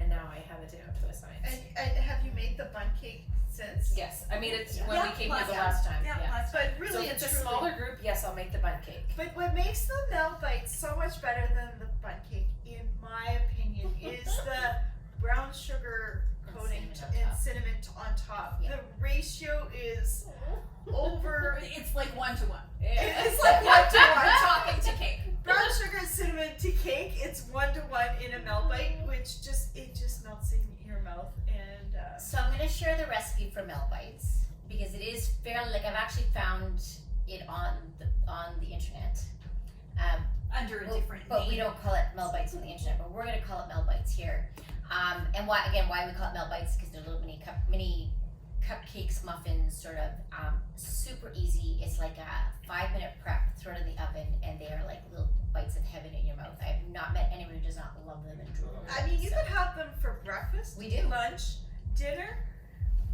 and now I have it down to a science.
And have you made the bundt cake since?
Yes, I mean it's when
Yeah,
we came here
last
the
time.
last time.
Yeah,
Yeah.
last
But
So
really,
if it's a
truly-
smaller group, yes, I'll make the bundt cake.
But what makes the Mel bites so much better than the bundt cake, in my opinion, is the brown sugar coating and cinnamon on top.
Yeah.
The ratio is over.
It's like 1-to-1.
It's like 1-to-1.
Talking to cake.
Brown sugar and cinnamon to cake. It's 1-to-1 in a Mel bite, which just melts in your mouth. And
So I'm going to share the recipe for Mel bites because it is fairly I've actually found it on the internet.
Under a different
But
name.
we don't call it Mel bites on the internet. But we're going to call it Mel bites here. And why we call it Mel bites because they're little mini cupcakes, muffins, sort of super easy. It's like a 5-minute prep. Throw it in the oven, and they are like little bites of heaven in your mouth. I have not met anyone who does not love them and drool over them.
I mean, you could have them for breakfast,
We do.
lunch, dinner,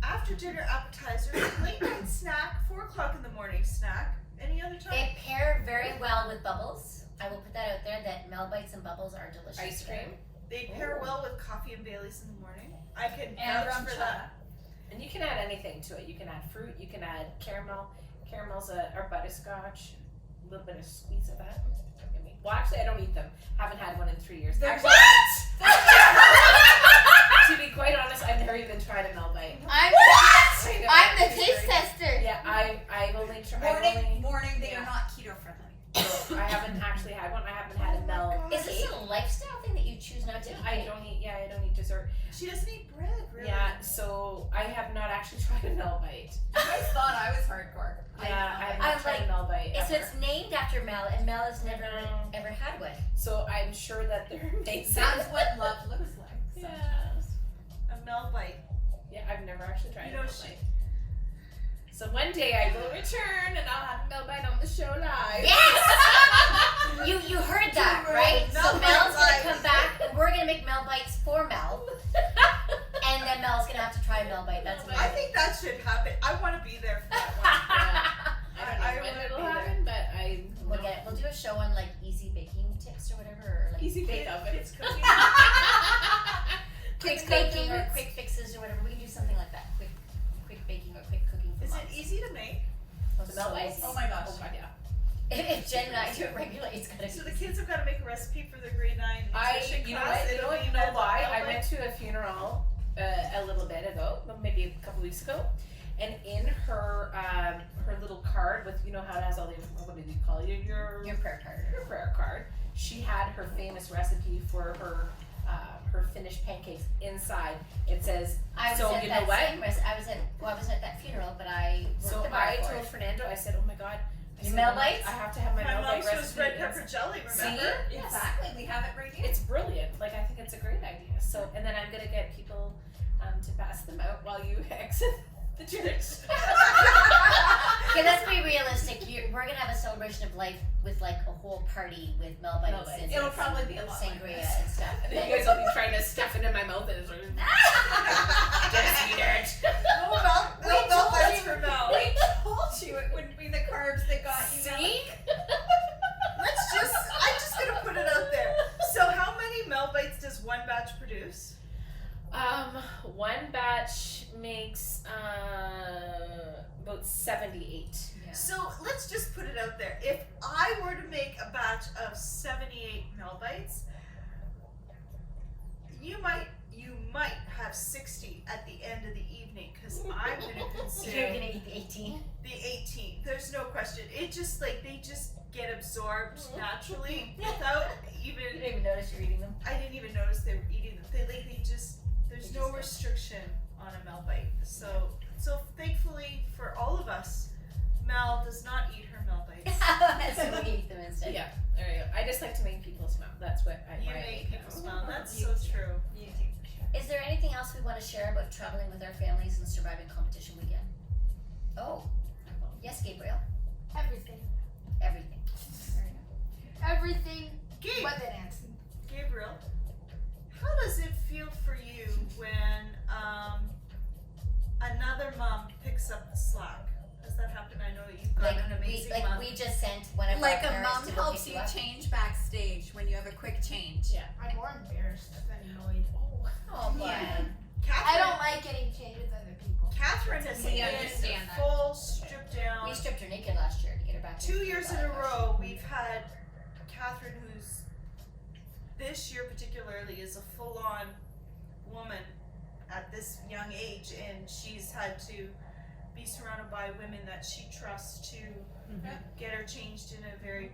after dinner appetizer, late night snack, 4:00 in the morning snack. Any other time?
They pair very well with bubbles. I will put that out there that Mel bites and bubbles are delicious.
Ice cream.
They pair well with coffee and Baileys in the morning. I can
And
vouch for that.
And you can add anything to it. You can add fruit. You can add caramel. Caramel's or butterscotch. A little bit of squeeze of that. Well, actually, I don't eat them. Haven't had one in 3 years. Actually, to be quite honest, I've never even tried a Mel bite.
I'm the taste tester.
Yeah, I've only tried.
Warning, they
yeah.
are not keto friendly.
I haven't actually had one. I haven't had a Mel.
Is this a lifestyle thing that you choose not to eat?
I don't eat dessert.
She doesn't eat bread, really.
Yeah, so I have not actually tried a Mel bite.
You guys thought I was hardcore.
Yeah, I have
I'm
not tried
like-
a Mel bite.
So
ever.
it's named after Mel, and Mel has never
No.
ever had one.
So I'm sure that they're amazing.
That's what love looks like.
Yes.
A Mel bite.
Yeah, I've never actually tried
You
a
know,
Mel
she-
bite. So one day I will return and I'll have a Mel bite on the show live.
Yes! You heard that, right?
Mel
So Mel's
bites.
gonna come back, and we're gonna make Mel bites for Mel, and then Mel's gonna have to try a Mel bite. That's
I
amazing.
think that should happen. I want to be there for that one.
I don't know
I
when
wanna
it'll
be there.
happen, but I
We'll get it. We'll do a show on like easy baking tips or whatever, or like
easy bake oven.
Kids cooking.
quick baking or quick fixes or whatever. We can do something like that. Quick baking or quick cooking for
Is it
moms.
easy to make?
The Mel bites.
Oh my gosh.
Oh god, yeah.
If Jen and I do it regularly, it's gonna
So
be.
the kids have got to make a recipe for their grade 9 nutrition
You know
class.
what?
It'll be
You know
Mel
why?
Mel
I
bite.
went to a funeral a little bit ago, well, maybe a couple weeks ago, and in her her little card with how it has all the what do you call it? Your
Your prayer card.
prayer card. she had her famous recipe for her finished pancakes inside. It says,
I was
so
at
you
that
know what?
same I wasn't at that funeral, but I worked
So
the bar
I
for
told
it.
Fernando, I said, oh my God. I
Your
said,
Mel
"Mom,
bites?
I have to have my
My
Mel bite
mom's
recipe.
was red pepper jelly, remember?
See? Yes.
Exactly. We have it right here.
It's brilliant. Like, I think it's a great idea. So, and then I'm gonna get people to pass them out while you exit the church.
Okay, let's be realistic. We're gonna have a celebration of life with like a whole party with Mel bites
bites.
and
It'll probably be a lot like
sangria
this.
and stuff.
And then you guys will be trying to stuff it in my mouth and it's like, just eat it.
No Mel bites for Mel.
We told you it wouldn't be the carbs that got you.
See?
I'm just gonna put it out there. So how many Mel bites does one batch produce?
One batch makes about 78.
Yeah.
So let's just put it out there. If I were to make a batch of 78 Mel bites, you might have 60 at the end of the evening, because I'm gonna
You're
consume
gonna eat the 18.
the 18. There's no question. It just like they just get absorbed naturally without
You
even.
didn't even notice you're eating them.
I didn't even notice they were eating them. They just there's
They
no
just go.
restriction on a Mel bite. So thankfully for all of us, Mel does not eat her Mel bites.
So we eat them instead.
Yeah, there you go. I just like to make people smile. That's what I
You
why I
make
them.
people smile. That's so true.
Is there anything else we want to share about traveling with our families and surviving competition weekend? Oh, yes, Gabriel.
Everything.
Everything.
Everything
Gabe,
but the dancing.
Gabriel, how does it feel for you when another mom picks up the slack? Has that happened? I know that you've got an amazing mom.
We just sent one of
Like
our
a
parents
mom
to go
helps
pick
you
up.
change backstage when you have a quick change.
Yeah.
I'm more embarrassed than annoyed.
Oh, boy.
Catherine,
I don't like getting changed with other people.
Catherine has
We
been
understand that.
full stripped down.
We stripped her naked last year to get her back.
2 years in a row, we've had Catherine, who's this year particularly is a full-on woman at this young age, and she's had to be surrounded by women that she trusts to get her changed in a very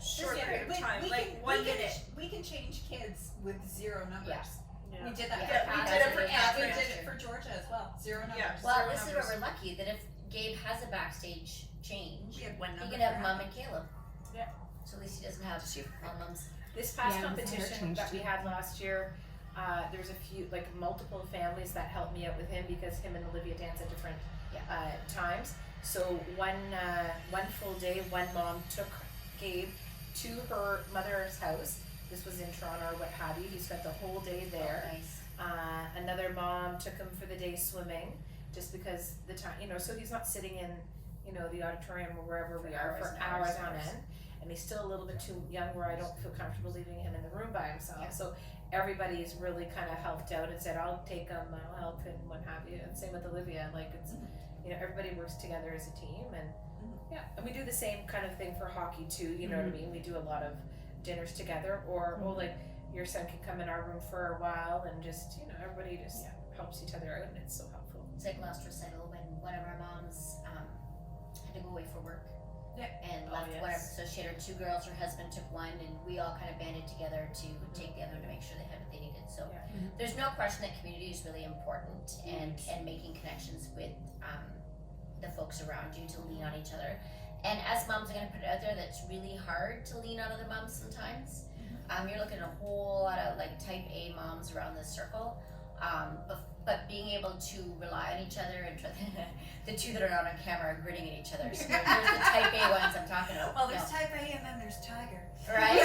short period of time, like 1 minute.
We can change kids with 0 numbers.
Yeah.
We did that.
Yeah,
for
we
Catherine.
did it for
And
Catherine
we did
last
it for Georgia as well. 0 numbers.
Yeah.
Well,
0
this is where
numbers.
we're lucky that if Gabe has a backstage change,
We had 1
he
number.
can have
for
Mom
her.
and Caleb.
Yeah.
So at least he doesn't have all mums.
This past
Yeah, it was a hair
competition
change
that we
too.
had last year, there was a few, like multiple families that helped me out with him because him and Olivia dance at different times. So one full day, one mom took Gabe to her mother's house. This was in Toronto or what have you. He spent the whole day there.
Oh, nice.
Another mom took him for the day swimming, just because the time, so he's not sitting in, the auditorium or wherever we are for hours on end. And he's still a little bit too young where I don't feel comfortable leaving him in the room by himself.
Yeah.
So everybody's really kind of helped out and said, I'll take him, I'll help him, what have you. And same with Olivia, like it's, everybody works together as a team. And and we do the same kind of thing for hockey too, you know what I mean? We do a lot of dinners together, or like your son can come in our room for a while and just, everybody just helps each other out, and it's so helpful.
It's like last recital when one of our moms had to go away for work.
Yeah.
And
Oh,
left
yes.
whatever. So she had her 2 girls, her husband took one, and we all kind of banded together to take the other to make sure they had what they needed. So there's no question that community is really important, and making connections with the folks around you to lean on each other. And as moms, I'm going to put it out there that's really hard to lean on other moms sometimes. You're looking at a whole lot of like type A moms around this circle. But being able to rely on each other and the 2 that are not on camera are grinning at each other. So there's the type A ones I'm talking about.
Well, there's type A and then there's tiger.
Right?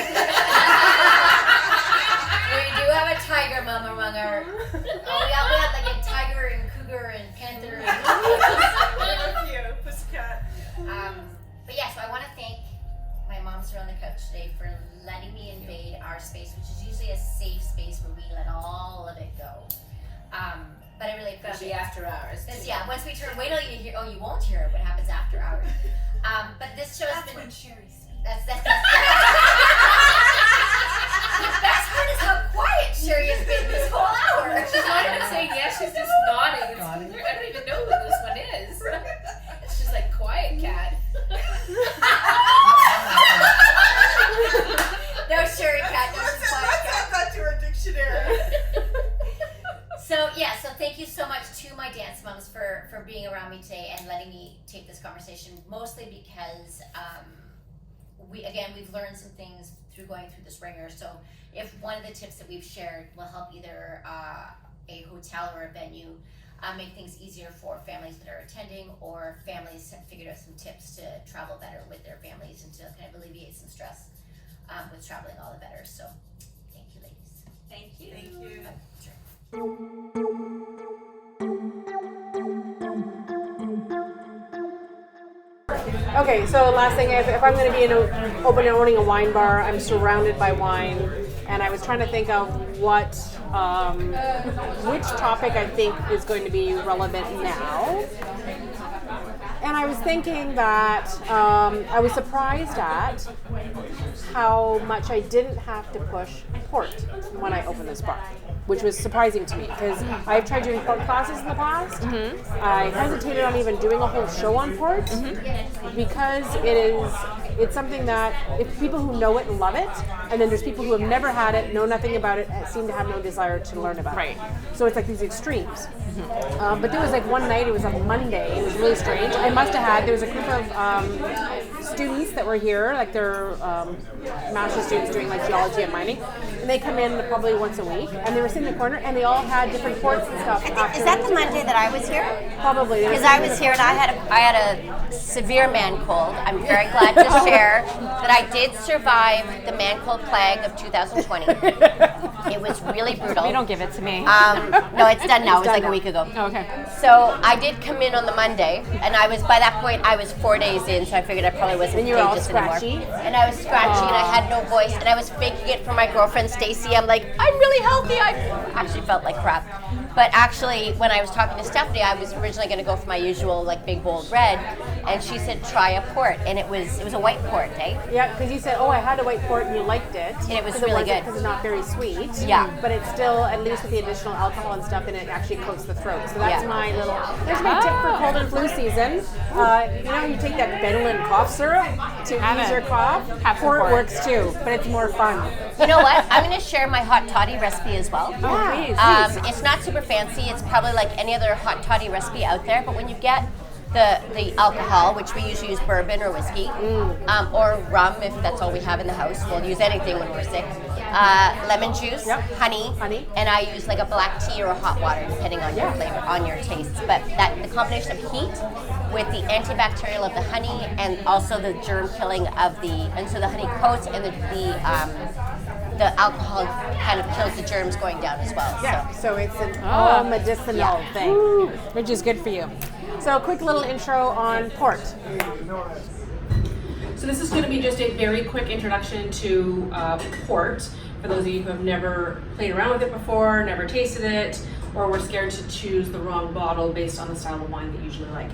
We do have a tiger mom among our. We had like a tiger and cougar and panther.
Pussycat.
But yeah, so I want to thank my moms who are on the couch today for letting me invade our space, which is usually a safe space where we let all of it go. But I really
That'll
appreciate
be after hours.
this.
too.
Yeah, once we turn, wait till you hear. Oh, you won't hear what happens after hours. But this show has
That's
been.
when Sherry speaks.
That's the best part is how quiet Sherry has been this whole hour.
She's not even saying yes, she's just nodding. It's clear. I don't even know who this one is. It's just like quiet cat.
take this conversation, mostly because we've learned some things through going through this ringer. So if one of the tips that we've shared will help either a hotel or a venue make things easier for families that are attending, or families have figured out some tips to travel better with their families and to kind of alleviate some stress with traveling, all the better. So thank you, ladies.
Thank you.
Thank you.
Sure.
Okay, so last thing is, if I'm going to be owning a wine bar, I'm surrounded by wine, and I was trying to think of which topic I think is going to be relevant now. And I was thinking that I was surprised at how much I didn't have to push port when I opened this bar, which was surprising to me because I've tried doing port classes in the past. Mm-hmm. I hesitated on even doing a whole show on port because it's something that if people who know it and love it, and then there's people who have never had it, know nothing about it, and seem to have no desire to learn about it. So it's like these extremes. But there was like one night, it was a Monday, it was really strange. There was a group of students that were here, like they're master's students doing like geology and mining, and they come in probably once a week, and they were sitting in the corner, and they all had different ports and stuff.
Is that the Monday that I was here?
Probably.
Because I was here and I had a severe man cold. I'm very glad to share that I did survive the man cold plague of 2020. It was really brutal.
You don't give it to me.
No, it's done now. It was like a week ago.
Okay.
So I did come in on the Monday, and by that point I was 4 days in, so I figured I probably wasn't contagious anymore. And I was scratchy, and I had no voice, and I was faking it for my girlfriend Stacy. I'm like, I'm really healthy. I actually felt like crap. But actually, when I was talking to Stephanie, I was originally going to go for my usual like big bold red, and she said try a port, and it was a white port, eh?
Yeah, because you said, I had a white port and you liked it.
And it was really good.
Because it's not very sweet.
Yeah.
But it's still, at least with the additional alcohol and stuff in it, actually coats the throat. So that's there's my tip for cold and flu season. You take that Benylin cough syrup to ease your cough. Port works too, but it's more fun.
You know what? I'm going to share my hot toddy recipe as well.
Please.
It's not super fancy. It's probably like any other hot toddy recipe out there, but when you get the alcohol, which we usually use bourbon or whiskey, or rum if that's all we have in the house. We'll use anything when we're sick. Lemon juice, honey, and I use like a black tea or a hot water depending on your flavor, on your tastes. But the combination of heat with the antibacterial of the honey and also the germ killing and so the honey coats and the alcohol kind of kills the germs going down as well.
Yeah, so it's an medicinal thing, which is good for you. So a quick little intro on port. So this is going to be just a very quick introduction to port for those of you who have never played around with it before, never tasted it, or were scared to choose the wrong bottle based on the style of wine that you usually like.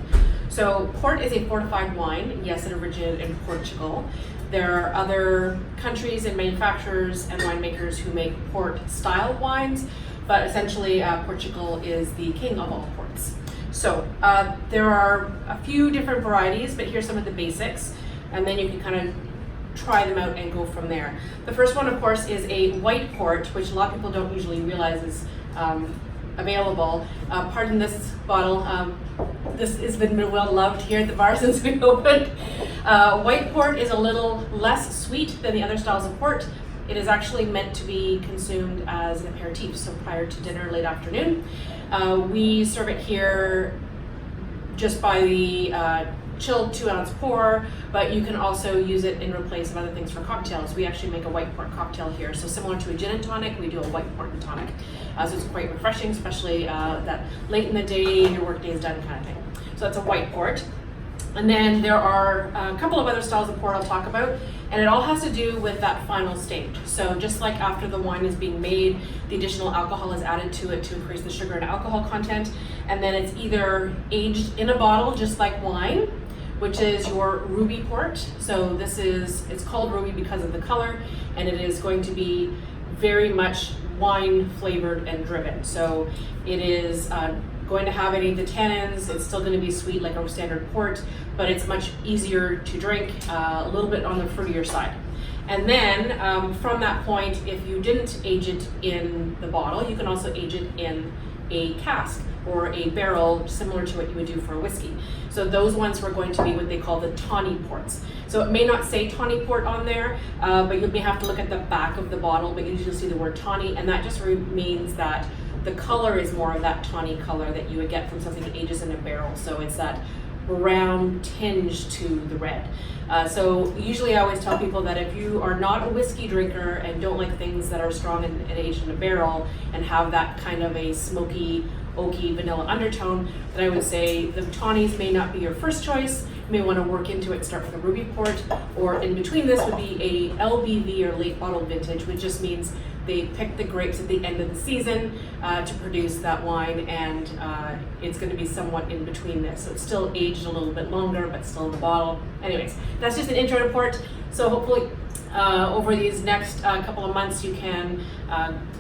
So port is a fortified wine. Yes, it originated in Portugal. There are other countries and manufacturers and winemakers who make port-style wines, but essentially Portugal is the king of all ports. So there are a few different varieties, but here's some of the basics, and then you can kind of try them out and go from there. The first one, of course, is a white port, which a lot of people don't usually realize is available. Pardon this bottle. This has been well loved here at the bar since we opened. White port is a little less sweet than the other styles of port. It is actually meant to be consumed as an aperitif, so prior to dinner, late afternoon. We serve it here just by the chilled 2-ounce pour, but you can also use it in replace of other things for cocktails. We actually make a white port cocktail here, so similar to a gin and tonic, we do a white port and tonic. So it's quite refreshing, especially that late in the day, your work day is done kind of thing. So that's a white port. And then there are a couple of other styles of port I'll talk about, and it all has to do with that final stage. So just like after the wine is being made, the additional alcohol is added to it to increase the sugar and alcohol content, and then it's either aged in a bottle just like wine, which is your ruby port. So it's called ruby because of the color, and it is going to be very much wine flavored and driven. So it is going to have any of the tannins. It's still going to be sweet like a standard port, but it's much easier to drink, a little bit on the fruitier side. And then from that point, if you didn't age it in the bottle, you can also age it in a cask or a barrel similar to what you would do for a whiskey. So those ones were going to be what they call the tawny ports. So it may not say tawny port on there, but you may have to look at the back of the bottle, but you usually see the word tawny, and that just means that the color is more of that tawny color that you would get from something that ages in a barrel. So it's that brown tinge to the red. So usually I always tell people that if you are not a whiskey drinker and don't like things that are strong and aged in a barrel and have that kind of a smoky, oaky, vanilla undertone, then I would say the tawnies may not be your first choice. You may want to work into it, start with a ruby port, or in between this would be a LBV or late bottle vintage, which just means they pick the grapes at the end of the season to produce that wine, and it's going to be somewhat in between this. So it's still aged a little bit longer, but still in the bottle. Anyways, that's just an intro to port. So hopefully over these next couple of months you can,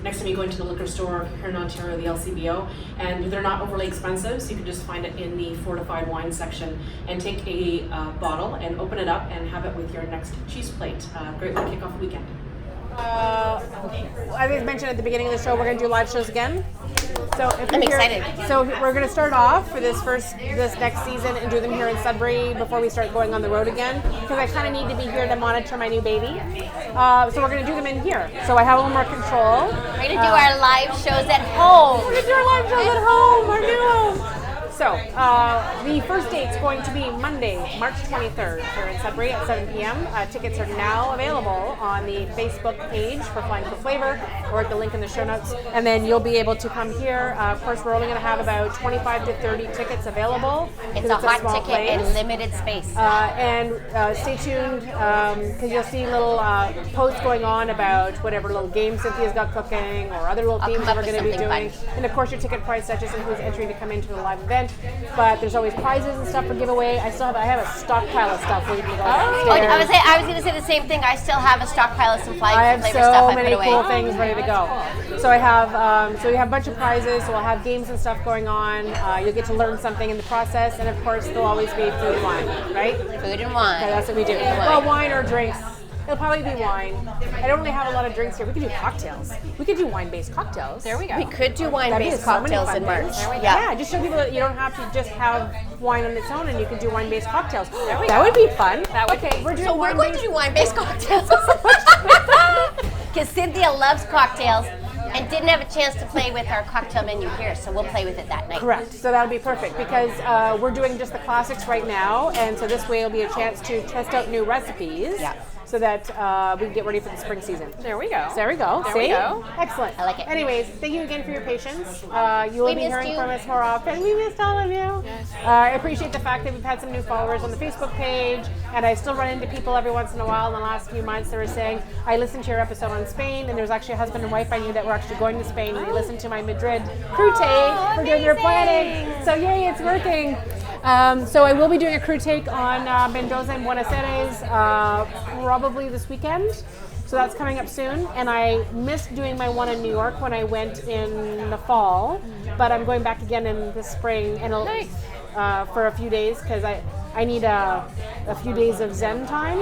next time you go into the liquor store here in Ontario, the LCBO, and they're not overly expensive, so you can just find it in the fortified wine section and take a bottle and open it up and have it with your next cheese plate. Great way to kick off the weekend. As I mentioned at the beginning of the show, we're going to do live shows again. So if
I'm
you're
excited.
So we're going to start off for this next season and do them here in Sudbury before we start going on the road again, because I kind of need to be here to monitor my new baby. So we're going to do them in here. So I have a little more control.
We're going to do our live shows at home.
We're going to do our live shows at home, our new home. So, the first date's going to be Monday, March 23rd here in Sudbury at 7 p.m. Tickets are now available on the Facebook page for Flying for Flavor, or at the link in the show notes. And then you'll be able to come here. Of course, we're only going to have about 25 to 30 tickets available.
It's a hot
small
ticket
place.
and limited space.
And stay tuned, because you'll see little posts going on about whatever little games Cynthia's got cooking, or other little themes that we're going to be doing.
Fun.
And of course, your ticket price touches on who's entering to come into the live event. But there's always prizes and stuff for giveaway. I have a stockpile of stuff waiting to go downstairs.
I was going to say the same thing. I still have a stockpile of some Flying for Flavor stuff
so
I
many
put away.
cool things ready to go. So I have, so we have a bunch of prizes. So we'll have games and stuff going on. You'll get to learn something in the process, and of course, there'll always be food and wine, right?
Food and wine.
Okay, that's what we do. Well, wine or drinks. It'll probably be wine. I don't really have a lot of drinks here. We could do cocktails. We could do wine-based cocktails.
There we go.
We could do
That'd be
wine-based
so many
cocktails
fun
in March.
things.
Yeah.
Just show people that you don't have to just have wine on its own, and you can do wine-based cocktails. That would be fun. We're doing
So we're going to do wine-based cocktails. Because Cynthia loves cocktails and didn't have a chance to play with our cocktail menu here, so we'll play with it that night.
Correct. So that'll be perfect, because we're doing just the classics right now, and so this way it'll be a chance to test out new recipes.
Yeah.
So that we can get ready for the spring season.
There we go.
There we go.
There
See?
we go.
Excellent.
I like it.
Anyways, thank you again for your patience. You will
We
be
missed
hearing
you.
from us more often. We missed all of you.
Yes.
I appreciate the fact that we've had some new followers on the Facebook page, and I still run into people every once in a while in the last few months that were saying, I listened to your episode on Spain, and there was actually a husband and wife I knew that were actually going to Spain, and they listened to my Madrid crew take for doing their planning. So yay, it's working. So I will be doing a crew take on Mendoza and Buenos Aires probably this weekend. So that's coming up soon. And I missed doing my one in New York when I went in the fall, but I'm going back again in the spring and for a few days, because I need a few days of Zen time.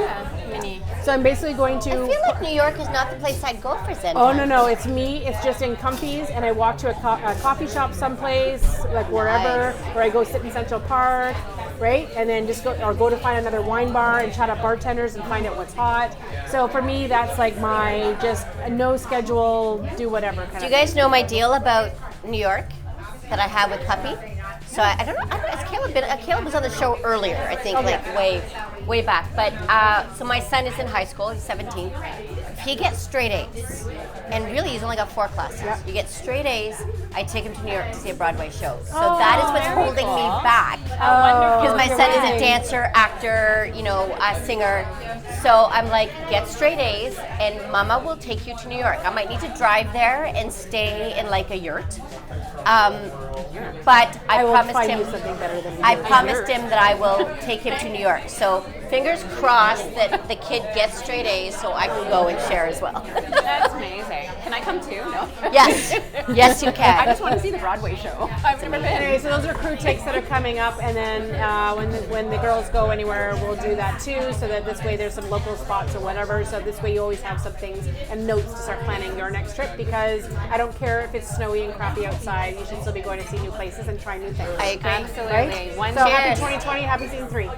So I'm basically going to...
I feel like New York is not the place I'd go for Zen.
Oh, no, it's me. It's just in comfies, and I walk to a coffee shop someplace, like wherever, or I go sit in Central Park, right? And then just go to find another wine bar and chat up bartenders and find out what's hot. So for me, that's like my just no schedule, do whatever kind of
Do you guys know my deal about New York that I have with Puppy? So I don't know. Has Caleb been? Caleb was on the show earlier, I think, like way back. But so my son is in high school. He's 17. If he gets straight A's, and really he's only got 4 classes. You get straight A's. I take him to New York to see a Broadway show. So that is what's holding me back. Because my son is a dancer, actor, a singer. So I'm like, get straight A's, and Mama will take you to New York. I might need to drive there and stay in like a yurt. But I
will
promised
find
him.
you something better better than we
I
do.
promised him that I will take him to New York. So fingers crossed that the kid gets straight A's so I can go and share as well.
That's amazing. Can I come too? No.
Yes. Yes, you
I
can.
just want to see the Broadway show. I've never been.
Anyway, so those are crew takes that are coming up, and then when the girls go anywhere, we'll do that too, so that this way there's some local spots or whatever. So this way you always have some things and notes to start planning your next trip, because I don't care if it's snowy and crappy outside, you should still be going to see new places and try new things.
I agree.
Absolutely.
Right?
One
So happy
Cheers.
2020, happy season 3.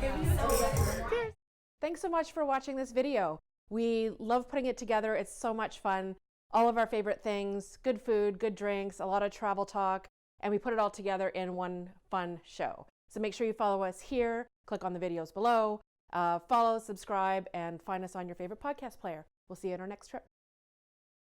Cheers. Thanks so much for watching this video. We love putting it together. It's so much fun. All of our favorite things, good food, good drinks, a lot of travel talk, and we put it all together in one fun show. So make sure you follow us here, click on the videos below, follow, subscribe, and find us on your favorite podcast player. We'll see you on our next trip.